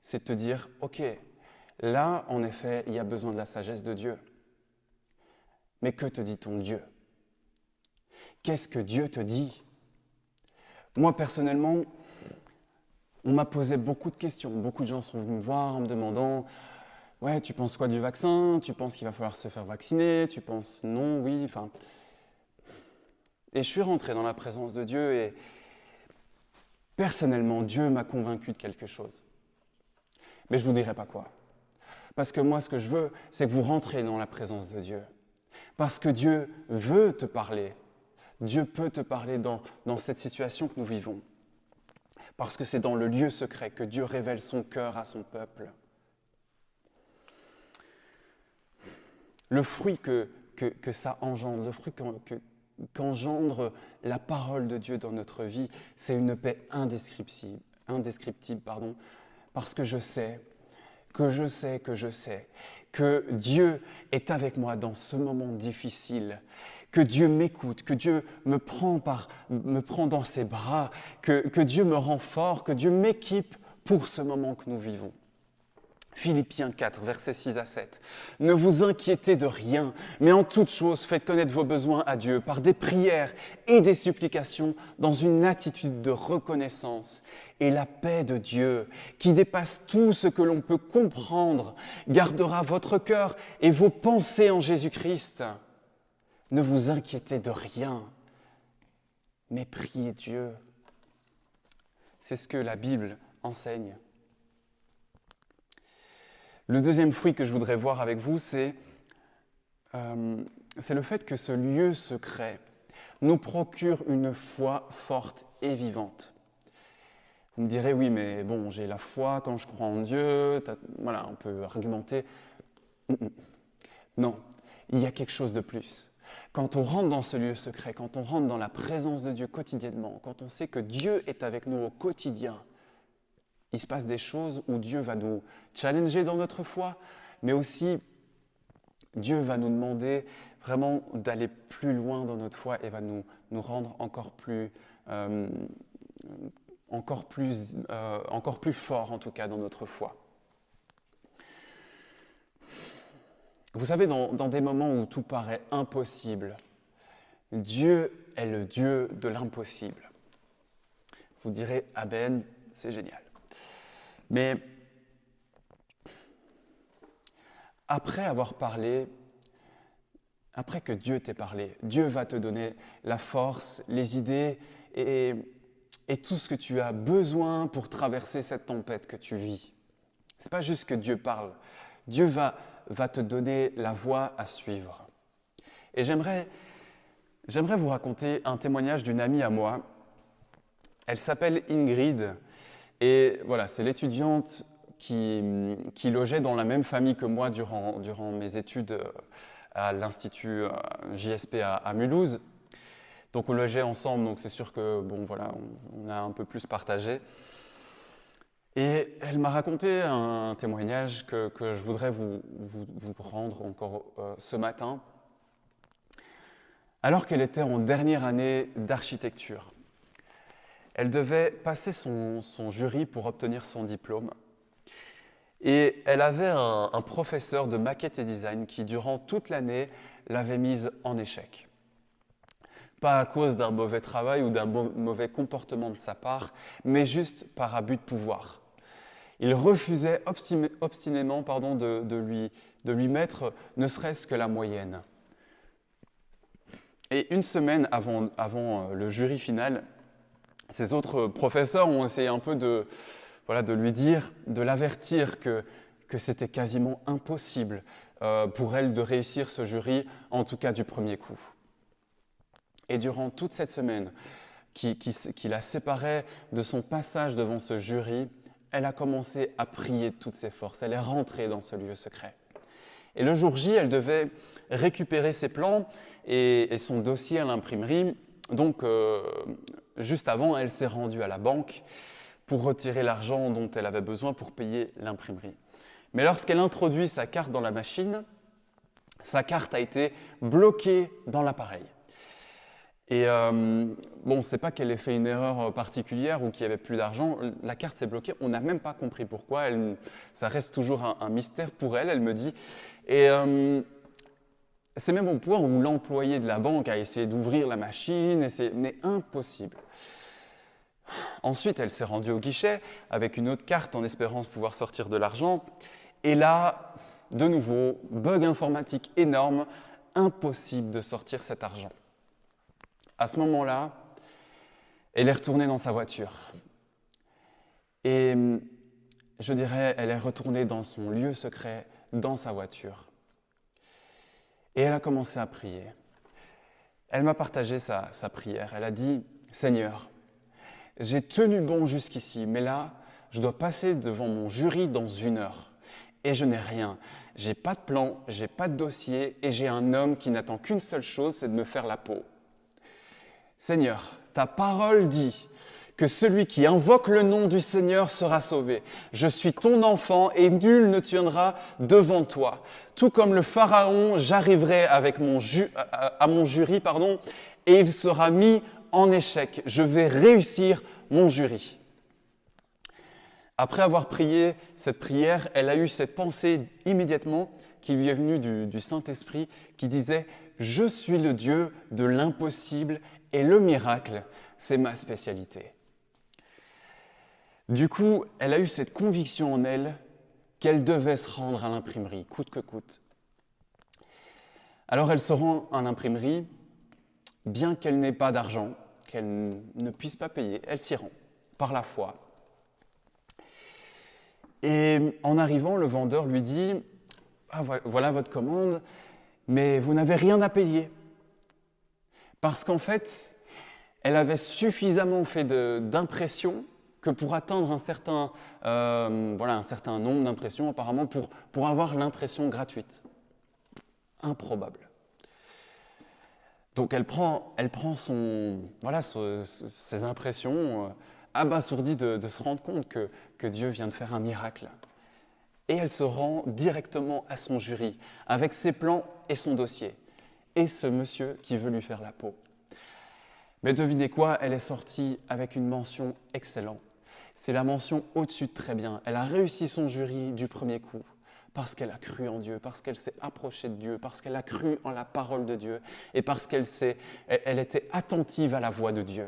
c'est de te dire, ok, là, en effet, il y a besoin de la sagesse de Dieu. Mais que te dit ton Dieu ? qu'est-ce que Dieu te dit? Moi, personnellement, on m'a posé beaucoup de questions. Beaucoup de gens sont venus me voir en me demandant « Ouais, tu penses quoi du vaccin? Tu penses qu'il va falloir se faire vacciner? Tu penses non, oui ?» Enfin, et je suis rentré dans la présence de Dieu et personnellement, Dieu m'a convaincu de quelque chose. Mais je ne vous dirai pas quoi. Parce que moi, ce que je veux, c'est que vous rentrez dans la présence de Dieu. Parce que Dieu veut te parler. Dieu peut te parler dans cette situation que nous vivons. Parce que c'est dans le lieu secret que Dieu révèle son cœur à son peuple. Le fruit que ça engendre, le fruit qu'engendre la parole de Dieu dans notre vie, c'est une paix indescriptible, parce que je sais que Dieu est avec moi dans ce moment difficile, que Dieu m'écoute, que Dieu me prend dans ses bras, que Dieu me rend fort, que Dieu m'équipe pour ce moment que nous vivons. Philippiens 4, versets 6 à 7. « Ne vous inquiétez de rien, mais en toute chose, faites connaître vos besoins à Dieu par des prières et des supplications dans une attitude de reconnaissance. Et la paix de Dieu, qui dépasse tout ce que l'on peut comprendre, gardera votre cœur et vos pensées en Jésus-Christ. Ne vous inquiétez de rien, mais priez Dieu. » C'est ce que la Bible enseigne. Le deuxième fruit que je voudrais voir avec vous, c'est le fait que ce lieu secret nous procure une foi forte et vivante. Vous me direz, oui, mais bon, j'ai la foi quand je crois en Dieu, voilà, on peut argumenter. Non, il y a quelque chose de plus. Quand on rentre dans ce lieu secret, quand on rentre dans la présence de Dieu quotidiennement, quand on sait que Dieu est avec nous au quotidien, il se passe des choses où Dieu va nous challenger dans notre foi, mais aussi Dieu va nous demander vraiment d'aller plus loin dans notre foi et va nous rendre encore plus forts, en tout cas, dans notre foi. Vous savez, dans des moments où tout paraît impossible, Dieu est le Dieu de l'impossible. Vous direz, Amen, c'est génial. Mais après avoir parlé, après que Dieu t'ait parlé, Dieu va te donner la force, les idées et tout ce que tu as besoin pour traverser cette tempête que tu vis. Ce n'est pas juste que Dieu parle, Dieu va te donner la voie à suivre. Et j'aimerais vous raconter un témoignage d'une amie à moi. Elle s'appelle Ingrid. Et voilà, c'est l'étudiante qui logeait dans la même famille que moi durant mes études à l'Institut JSP à Mulhouse. Donc on logeait ensemble, donc c'est sûr que bon voilà, on a un peu plus partagé. Et elle m'a raconté un témoignage que je voudrais vous rendre encore ce matin, alors qu'elle était en dernière année d'architecture. Elle devait passer son jury pour obtenir son diplôme. Et elle avait un professeur de maquette et design qui, durant toute l'année, l'avait mise en échec. Pas à cause d'un mauvais travail ou d'un mauvais comportement de sa part, mais juste par abus de pouvoir. Il refusait obstinément de lui mettre ne serait-ce que la moyenne. Et une semaine avant le jury final, ses autres professeurs ont essayé un peu de lui dire, de l'avertir que c'était quasiment impossible pour elle de réussir ce jury, en tout cas du premier coup. Et durant toute cette semaine qui la séparait de son passage devant ce jury, elle a commencé à prier de toutes ses forces. Elle est rentrée dans ce lieu secret. Et le jour J, elle devait récupérer ses plans et son dossier à l'imprimerie. Donc, juste avant, elle s'est rendue à la banque pour retirer l'argent dont elle avait besoin pour payer l'imprimerie. Mais lorsqu'elle introduit sa carte dans la machine, sa carte a été bloquée dans l'appareil. Et bon, c'est pas qu'elle ait fait une erreur particulière ou qu'il n'y avait plus d'argent, la carte s'est bloquée, on n'a même pas compris pourquoi, ça reste toujours un mystère pour elle, elle me dit. Et C'est même au point où l'employé de la banque a essayé d'ouvrir la machine, mais impossible. Ensuite, elle s'est rendue au guichet avec une autre carte en espérant pouvoir sortir de l'argent. Et là, de nouveau, bug informatique énorme, impossible de sortir cet argent. À ce moment-là, elle est retournée dans sa voiture. Et je dirais, elle est retournée dans son lieu secret, dans sa voiture. Et elle a commencé à prier. Elle m'a partagé sa prière. Elle a dit, « Seigneur, j'ai tenu bon jusqu'ici, mais là, je dois passer devant mon jury dans 1 heure. Et je n'ai rien. J'ai pas de plan, j'ai pas de dossier, et j'ai un homme qui n'attend qu'une seule chose, c'est de me faire la peau. Seigneur, ta parole dit que celui qui invoque le nom du Seigneur sera sauvé. Je suis ton enfant et nul ne tiendra devant toi. Tout comme le Pharaon, j'arriverai avec à mon jury, et il sera mis en échec. Je vais réussir mon jury. » Après avoir prié cette prière, elle a eu cette pensée immédiatement qui lui est venue du Saint-Esprit qui disait « Je suis le Dieu de l'impossible et le miracle, c'est ma spécialité. » Du coup, elle a eu cette conviction en elle qu'elle devait se rendre à l'imprimerie, coûte que coûte. Alors elle se rend à l'imprimerie, bien qu'elle n'ait pas d'argent, qu'elle ne puisse pas payer, elle s'y rend, par la foi. Et en arrivant, le vendeur lui dit « Ah, voilà votre commande, mais vous n'avez rien à payer. » Parce qu'en fait, elle avait suffisamment fait d'impressions que pour atteindre un certain nombre d'impressions, apparemment, pour avoir l'impression gratuite. Improbable. Donc elle prend ses impressions, abasourdie de se rendre compte que Dieu vient de faire un miracle. Et elle se rend directement à son jury, avec ses plans et son dossier, et ce monsieur qui veut lui faire la peau. Mais devinez quoi, elle est sortie avec une mention excellente. C'est la mention au-dessus de très bien. Elle a réussi son jury du premier coup, parce qu'elle a cru en Dieu, parce qu'elle s'est approchée de Dieu, parce qu'elle a cru en la parole de Dieu, et parce qu'elle était attentive à la voix de Dieu.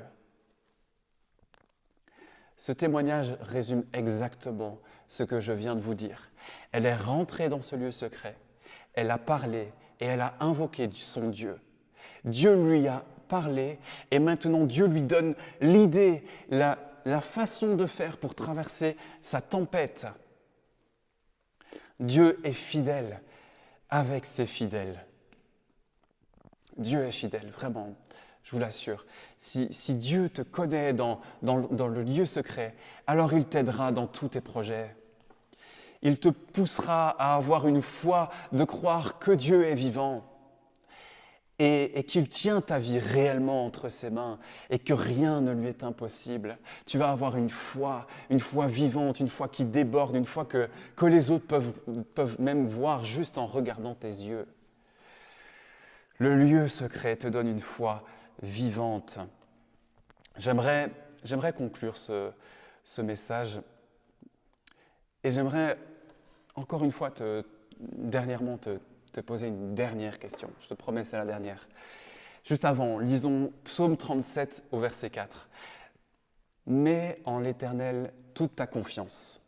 Ce témoignage résume exactement ce que je viens de vous dire. Elle est rentrée dans ce lieu secret, elle a parlé et elle a invoqué son Dieu. Dieu lui a parlé et maintenant Dieu lui donne l'idée, la façon de faire pour traverser sa tempête. Dieu est fidèle avec ses fidèles. Dieu est fidèle, vraiment. Je vous l'assure, si Dieu te connaît dans le lieu secret, alors il t'aidera dans tous tes projets. Il te poussera à avoir une foi de croire que Dieu est vivant et qu'il tient ta vie réellement entre ses mains et que rien ne lui est impossible. Tu vas avoir une foi vivante, une foi qui déborde, une foi que les autres peuvent même voir juste en regardant tes yeux. Le lieu secret te donne une foi vivante. J'aimerais conclure ce message et j'aimerais encore une fois te poser une dernière question. Je te promets, c'est la dernière. Juste avant, lisons Psaume 37 au verset 4. « Mets en l'Éternel toute ta confiance.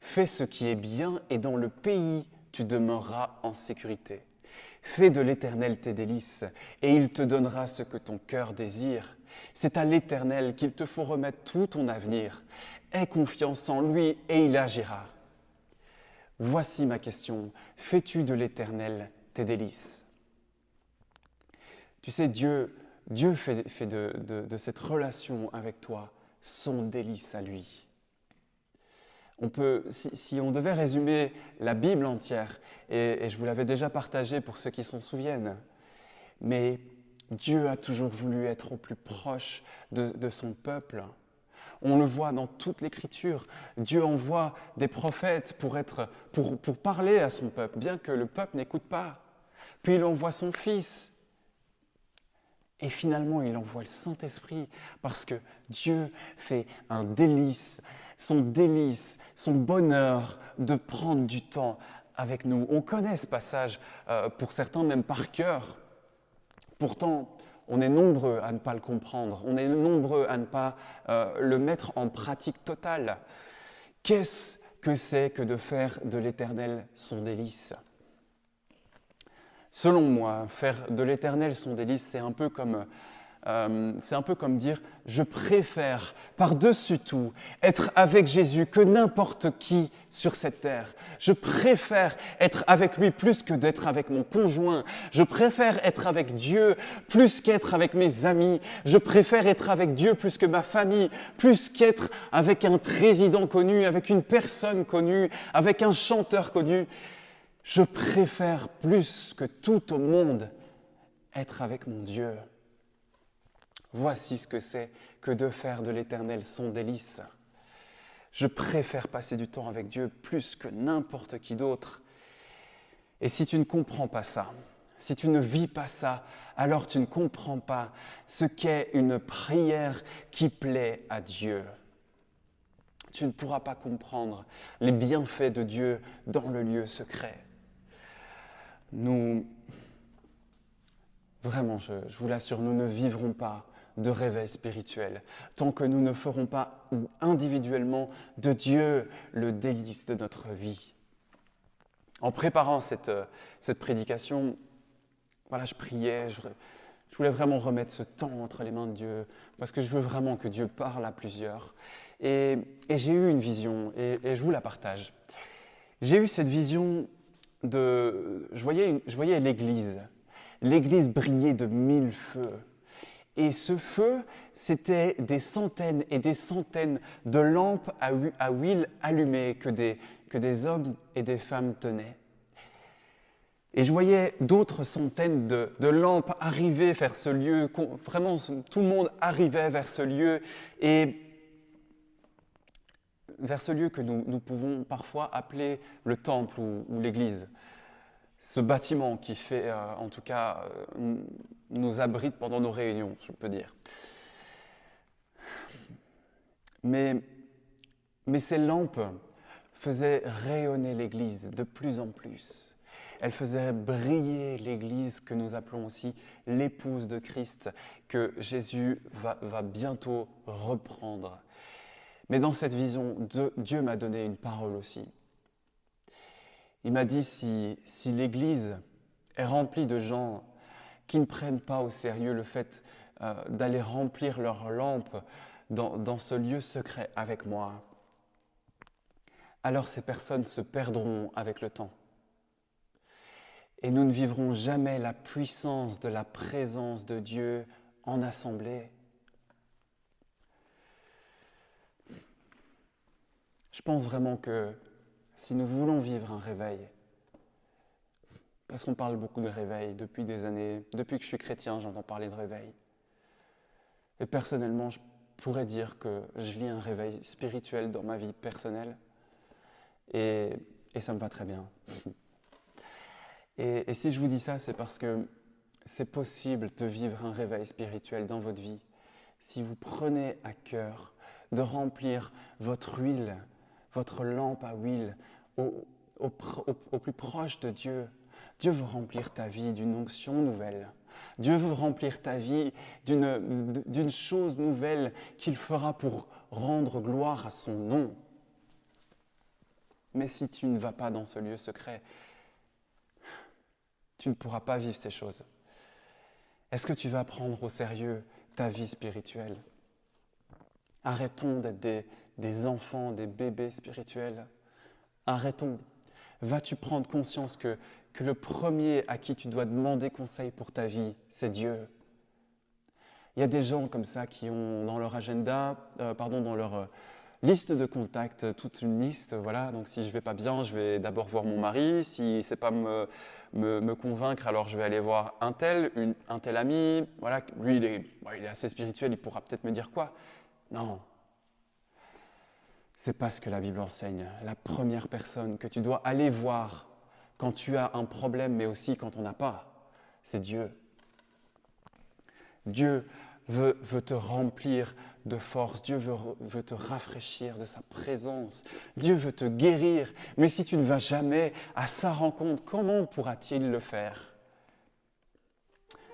Fais ce qui est bien et dans le pays tu demeureras en sécurité. Fais de l'Éternel tes délices, et il te donnera ce que ton cœur désire. C'est à l'Éternel qu'il te faut remettre tout ton avenir. Aie confiance en lui, et il agira. Voici ma question. Fais-tu de l'Éternel tes délices ?» Tu sais, Dieu fait de cette relation avec toi son délice à lui. Si on devait résumer la Bible entière, et je vous l'avais déjà partagé pour ceux qui s'en souviennent, mais Dieu a toujours voulu être au plus proche de son peuple. On le voit dans toute l'Écriture. Dieu envoie des prophètes pour parler à son peuple, bien que le peuple n'écoute pas. Puis il envoie son Fils. Et finalement, il envoie le Saint-Esprit parce que Dieu fait un délice, son bonheur de prendre du temps avec nous. On connaît ce passage, pour certains même par cœur. Pourtant, on est nombreux à ne pas le comprendre, on est nombreux à ne pas le mettre en pratique totale. Qu'est-ce que c'est que de faire de l'Éternel son délice ? Selon moi, faire de l'Éternel son délice, c'est un peu comme dire « je préfère par-dessus tout être avec Jésus que n'importe qui sur cette terre. Je préfère être avec lui plus que d'être avec mon conjoint. Je préfère être avec Dieu plus qu'être avec mes amis. Je préfère être avec Dieu plus que ma famille, plus qu'être avec un président connu, avec une personne connue, avec un chanteur connu. Je préfère plus que tout au monde être avec mon Dieu. » Voici ce que c'est que de faire de l'Éternel son délice. Je préfère passer du temps avec Dieu plus que n'importe qui d'autre. Et si tu ne comprends pas ça, si tu ne vis pas ça, alors tu ne comprends pas ce qu'est une prière qui plaît à Dieu. Tu ne pourras pas comprendre les bienfaits de Dieu dans le lieu secret. Vraiment, je vous l'assure, nous ne vivrons pas de réveil spirituel tant que nous ne ferons pas individuellement de Dieu le délice de notre vie. En préparant cette prédication, voilà, je priais, je voulais vraiment remettre ce temps entre les mains de Dieu parce que je veux vraiment que Dieu parle à plusieurs. Et j'ai eu une vision et je vous la partage. J'ai eu cette vision je voyais l'église brillait de 1000 feux. Et ce feu, c'était des centaines et des centaines de lampes à huile allumées que des hommes et des femmes tenaient. Et je voyais d'autres centaines de lampes arriver vers ce lieu. Vraiment, tout le monde arrivait vers ce lieu. Et vers ce lieu que nous pouvons parfois appeler le temple ou l'église. Ce bâtiment qui fait, en tout cas, nous abrite pendant nos réunions, je peux dire. Mais ces lampes faisaient rayonner l'église de plus en plus. Elles faisaient briller l'église que nous appelons aussi l'épouse de Christ, que Jésus va bientôt reprendre. Mais dans cette vision, Dieu m'a donné une parole aussi. Il m'a dit, si l'Église est remplie de gens qui ne prennent pas au sérieux le fait d'aller remplir leurs lampes dans ce lieu secret avec moi, alors ces personnes se perdront avec le temps. Et nous ne vivrons jamais la puissance de la présence de Dieu en assemblée. Je pense vraiment que si nous voulons vivre un réveil, parce qu'on parle beaucoup de réveil depuis des années, depuis que je suis chrétien, j'entends parler de réveil. Et personnellement, je pourrais dire que je vis un réveil spirituel dans ma vie personnelle et ça me va très bien. Et si je vous dis ça, c'est parce que c'est possible de vivre un réveil spirituel dans votre vie si vous prenez à cœur de remplir votre huile, votre lampe à huile au plus proche de Dieu. Dieu veut remplir ta vie d'une onction nouvelle. Dieu veut remplir ta vie d'une chose nouvelle qu'il fera pour rendre gloire à son nom. Mais si tu ne vas pas dans ce lieu secret, tu ne pourras pas vivre ces choses. Est-ce que tu vas prendre au sérieux ta vie spirituelle ? Arrêtons d'être des enfants, des bébés spirituels. Arrêtons. Vas-tu prendre conscience que le premier à qui tu dois demander conseil pour ta vie, c'est Dieu ? Il y a des gens comme ça qui ont dans leur agenda, dans leur liste de contacts, toute une liste. Voilà. Donc si je ne vais pas bien, je vais d'abord voir mon mari. S'il ne sait pas me convaincre, alors je vais aller voir un tel ami. Voilà. Lui, il est assez spirituel, il pourra peut-être me dire quoi. Non. C'est pas ce que la Bible enseigne. La première personne que tu dois aller voir quand tu as un problème, mais aussi quand on n'a pas, c'est Dieu. Dieu veut te remplir de force. Dieu veut te rafraîchir de sa présence. Dieu veut te guérir. Mais si tu ne vas jamais à sa rencontre, comment pourra-t-il le faire?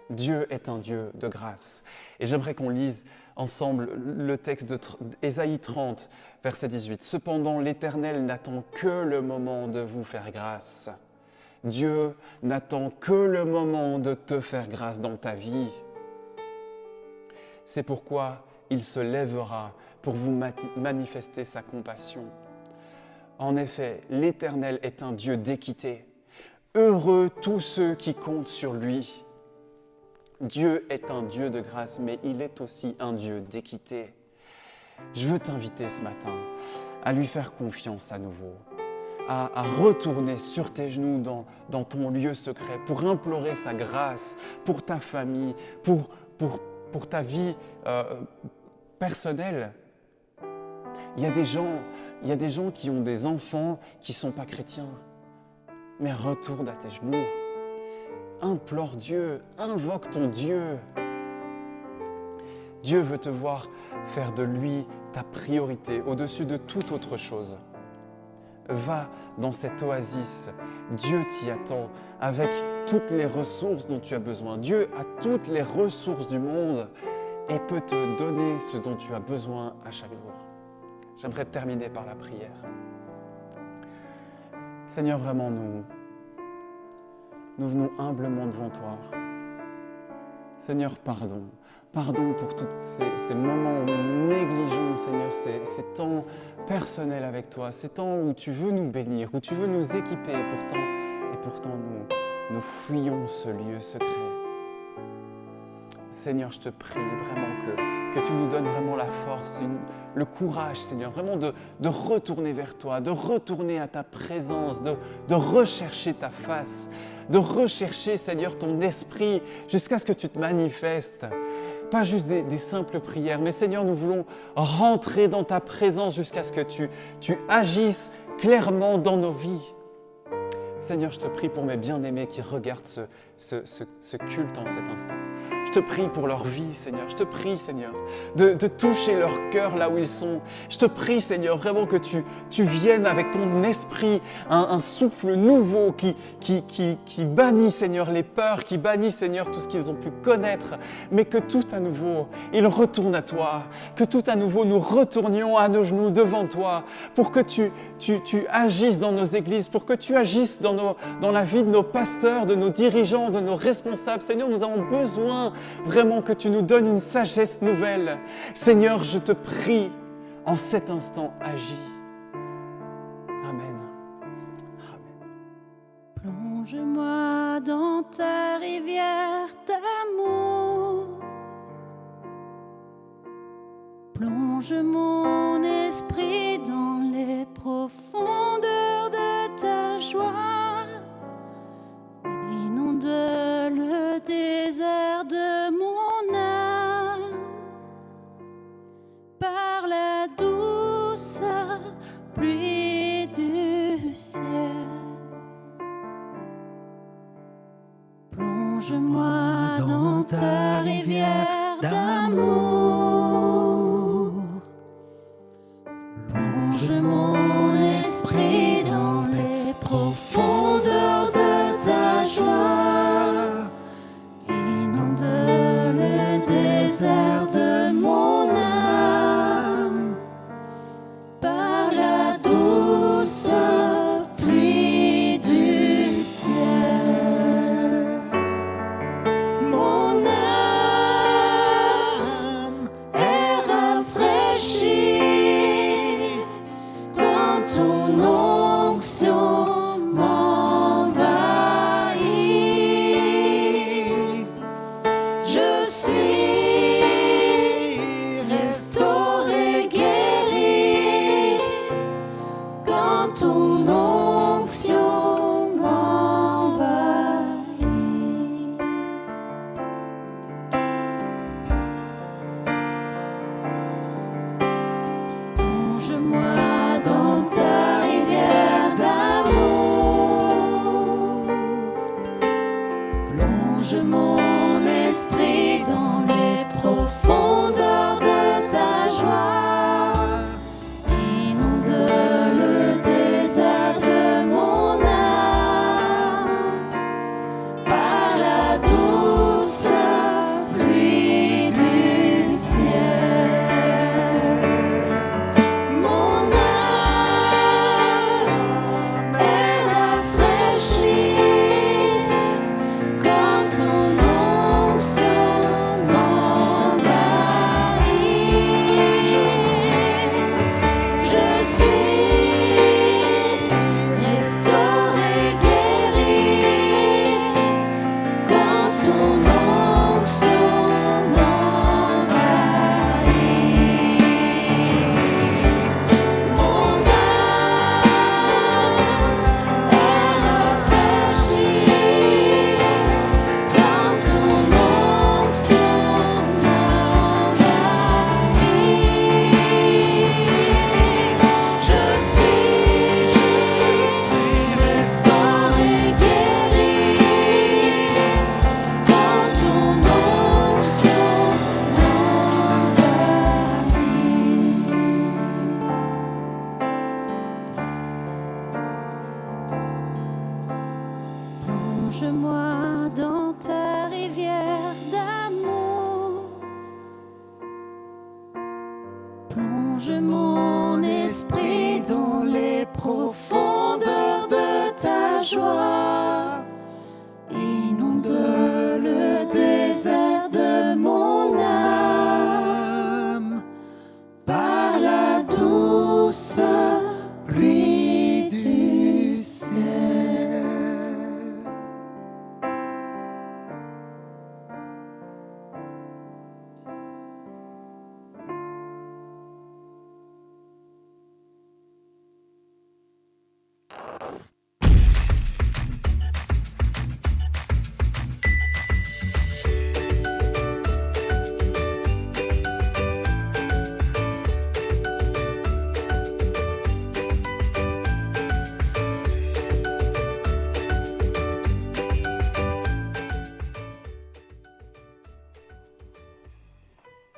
Dieu est un Dieu de grâce. Et j'aimerais qu'on lise ensemble le texte d'Ésaïe 30, verset 18. « Cependant, l'Éternel n'attend que le moment de vous faire grâce. » Dieu n'attend que le moment de te faire grâce dans ta vie. C'est pourquoi il se lèvera pour vous manifester sa compassion. En effet, l'Éternel est un Dieu d'équité. Heureux tous ceux qui comptent sur lui. Dieu est un Dieu de grâce, mais il est aussi un Dieu d'équité. Je veux t'inviter ce matin à lui faire confiance à nouveau, à retourner sur tes genoux dans ton lieu secret pour implorer sa grâce pour ta famille, pour ta vie personnelle. Il y a des gens qui ont des enfants qui ne sont pas chrétiens, mais retourne à tes genoux. Implore Dieu, invoque ton Dieu. Dieu veut te voir faire de lui ta priorité au-dessus de toute autre chose. Va dans cette oasis. Dieu t'y attend avec toutes les ressources dont tu as besoin. Dieu a toutes les ressources du monde et peut te donner ce dont tu as besoin à chaque jour. J'aimerais terminer par la prière. Seigneur, vraiment, nous venons humblement devant toi. Seigneur, pardon. Pardon pour tous ces moments où nous négligeons, Seigneur, ces temps personnels avec toi, ces temps où tu veux nous bénir, où tu veux nous équiper, et pourtant nous fuyons ce lieu secret. Seigneur, je te prie vraiment que tu nous donnes vraiment la force, le courage, Seigneur, vraiment de retourner vers toi, de retourner à ta présence, de rechercher ta face, de rechercher, Seigneur, ton esprit jusqu'à ce que tu te manifestes. Pas juste des simples prières, mais Seigneur, nous voulons rentrer dans ta présence jusqu'à ce que tu agisses clairement dans nos vies. Seigneur, je te prie pour mes bien-aimés qui regardent ce culte en cet instant. Je te prie pour leur vie, Seigneur. Je te prie, Seigneur, de toucher leur cœur là où ils sont. Je te prie, Seigneur, vraiment que tu viennes avec ton esprit, un souffle nouveau qui bannit, Seigneur, les peurs, qui bannit, Seigneur, tout ce qu'ils ont pu connaître, mais que tout à nouveau, ils retournent à toi, que tout à nouveau, nous retournions à nos genoux devant toi pour que tu agisses dans nos églises, pour que tu agisses dans la vie de nos pasteurs, de nos dirigeants, de nos responsables. Seigneur, nous avons besoin vraiment que tu nous donnes une sagesse nouvelle. Seigneur, je te prie, en cet instant, agis. Amen. Amen. Plonge-moi dans ta rivière d'amour. Plonge mon esprit dans les profondeurs de ta joie. Inonde le désert de mon âme par la douce pluie du ciel. Plonge-moi dans ta rivière d'amour. Plonge mon esprit dans les profondeurs de ta joie. Inonde le désert de mon âme par la douce pluie du ciel. Mon âme Plonge-moi dans ta rivière d'amour. Plonge mon esprit dans les profondeurs de ta joie. Inonde le désert de mon âme par la douce pluie du ciel.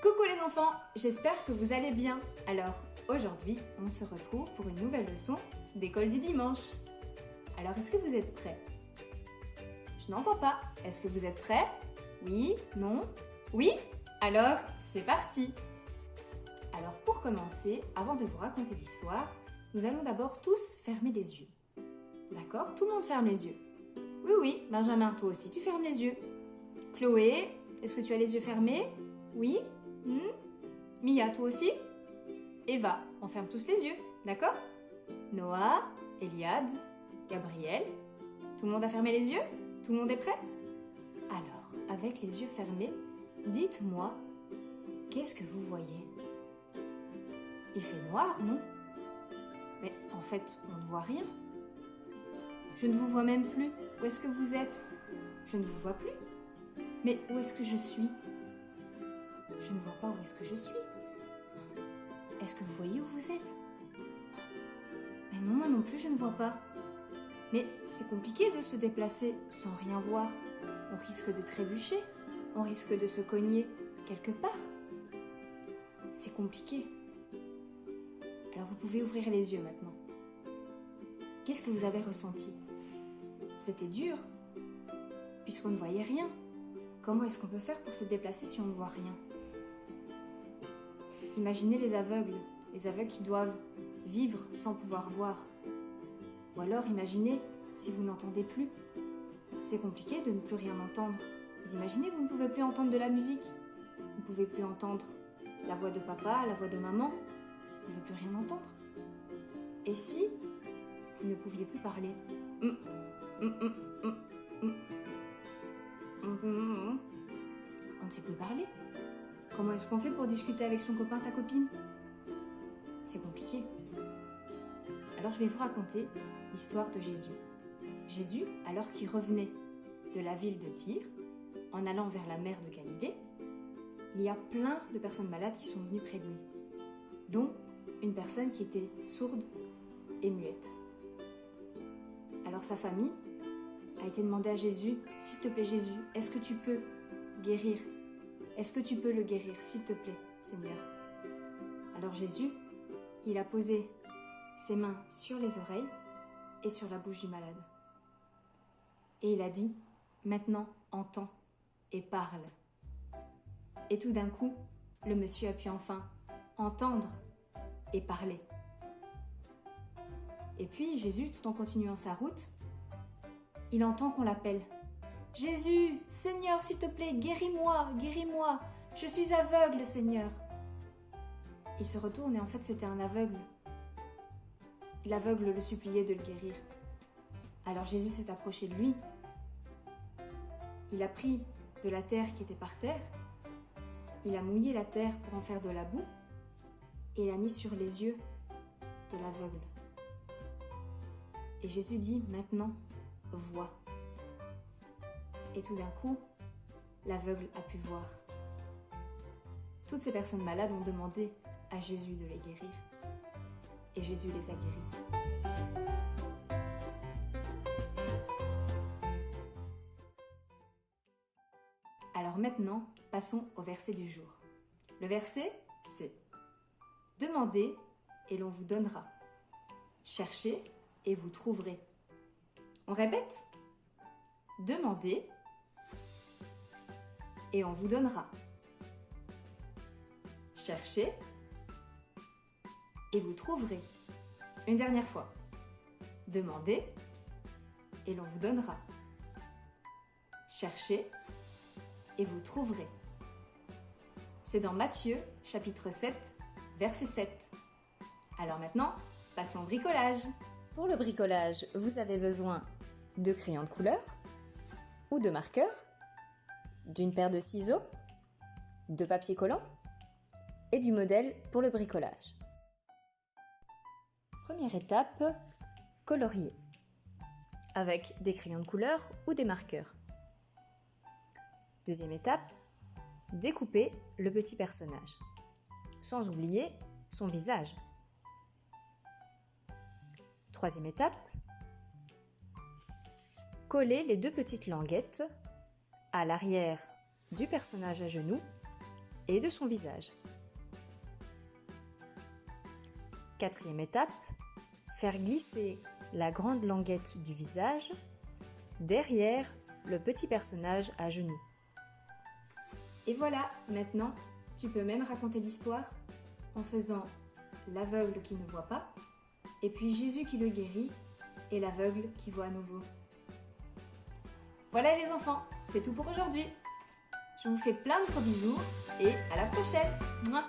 Coucou les enfants, j'espère que vous allez bien. Alors, aujourd'hui, on se retrouve pour une nouvelle leçon d'école du dimanche. Alors, est-ce que vous êtes prêts? Je n'entends pas. Est-ce que vous êtes prêts? Oui? Non? Oui? Alors, c'est parti! Alors, pour commencer, avant de vous raconter l'histoire, nous allons d'abord tous fermer les yeux. D'accord? Tout le monde ferme les yeux. Oui, oui, Benjamin, toi aussi, tu fermes les yeux. Chloé, est-ce que tu as les yeux fermés? Oui? Mia, toi aussi? Eva, on ferme tous les yeux, d'accord? Noah, Eliade, Gabriel, tout le monde a fermé les yeux? Tout le monde est prêt? Alors, avec les yeux fermés, dites-moi, qu'est-ce que vous voyez? Il fait noir, non? Mais en fait, on ne voit rien. Je ne vous vois même plus. Où est-ce que vous êtes? Je ne vous vois plus. Mais où est-ce que je suis? Je ne vois pas où est-ce que je suis. Est-ce que vous voyez où vous êtes? Mais non, moi non plus, je ne vois pas. Mais c'est compliqué de se déplacer sans rien voir. On risque de trébucher. On risque de se cogner quelque part. C'est compliqué. Alors vous pouvez ouvrir les yeux maintenant. Qu'est-ce que vous avez ressenti? C'était dur, puisqu'on ne voyait rien. Comment est-ce qu'on peut faire pour se déplacer si on ne voit rien? Imaginez les aveugles qui doivent vivre sans pouvoir voir. Ou alors imaginez si vous n'entendez plus. C'est compliqué de ne plus rien entendre. Vous imaginez, vous ne pouvez plus entendre de la musique. Vous ne pouvez plus entendre la voix de papa, la voix de maman. Vous ne pouvez plus rien entendre. Et si vous ne pouviez plus parler? On ne sait plus parler. Comment est-ce qu'on fait pour discuter avec son copain, sa copine? C'est compliqué. Alors je vais vous raconter l'histoire de Jésus. Jésus, alors qu'il revenait de la ville de Tyr, en allant vers la mer de Galilée, il y a plein de personnes malades qui sont venues près de lui, dont une personne qui était sourde et muette. Alors sa famille a été demandée à Jésus, « S'il te plaît Jésus, est-ce que tu peux guérir? Est-ce que tu peux le guérir, s'il te plaît, Seigneur ?» Alors Jésus, il a posé ses mains sur les oreilles et sur la bouche du malade. Et il a dit, « Maintenant, entends et parle. » Et tout d'un coup, le monsieur a pu enfin entendre et parler. Et puis Jésus, tout en continuant sa route, il entend qu'on l'appelle. « Jésus, Seigneur, s'il te plaît, guéris-moi, guéris-moi, je suis aveugle, Seigneur. » Il se retourne et en fait c'était un aveugle. L'aveugle le suppliait de le guérir. Alors Jésus s'est approché de lui. Il a pris de la terre qui était par terre. Il a mouillé la terre pour en faire de la boue et l'a mis sur les yeux de l'aveugle. Et Jésus dit, maintenant, vois. Et tout d'un coup, l'aveugle a pu voir. Toutes ces personnes malades ont demandé à Jésus de les guérir. Et Jésus les a guéris. Alors maintenant, passons au verset du jour. Le verset, c'est « Demandez et l'on vous donnera. Cherchez et vous trouverez. » On répète ? Demandez et on vous donnera. Cherchez et vous trouverez. Une dernière fois. Demandez et l'on vous donnera. Cherchez et vous trouverez. C'est dans Matthieu, chapitre 7, verset 7. Alors maintenant, passons au bricolage. Pour le bricolage, vous avez besoin de crayons de couleur ou de marqueurs, d'une paire de ciseaux, de papier collant et du modèle pour le bricolage. Première étape, colorier avec des crayons de couleur ou des marqueurs. Deuxième étape, découper le petit personnage, sans oublier son visage. Troisième étape, coller les deux petites languettes à l'arrière du personnage à genoux et de son visage. Quatrième étape, faire glisser la grande languette du visage derrière le petit personnage à genoux. Et voilà, maintenant, tu peux même raconter l'histoire en faisant l'aveugle qui ne voit pas, et puis Jésus qui le guérit, et l'aveugle qui voit à nouveau. Voilà les enfants, c'est tout pour aujourd'hui. Je vous fais plein de gros bisous, et à la prochaine. Mouah.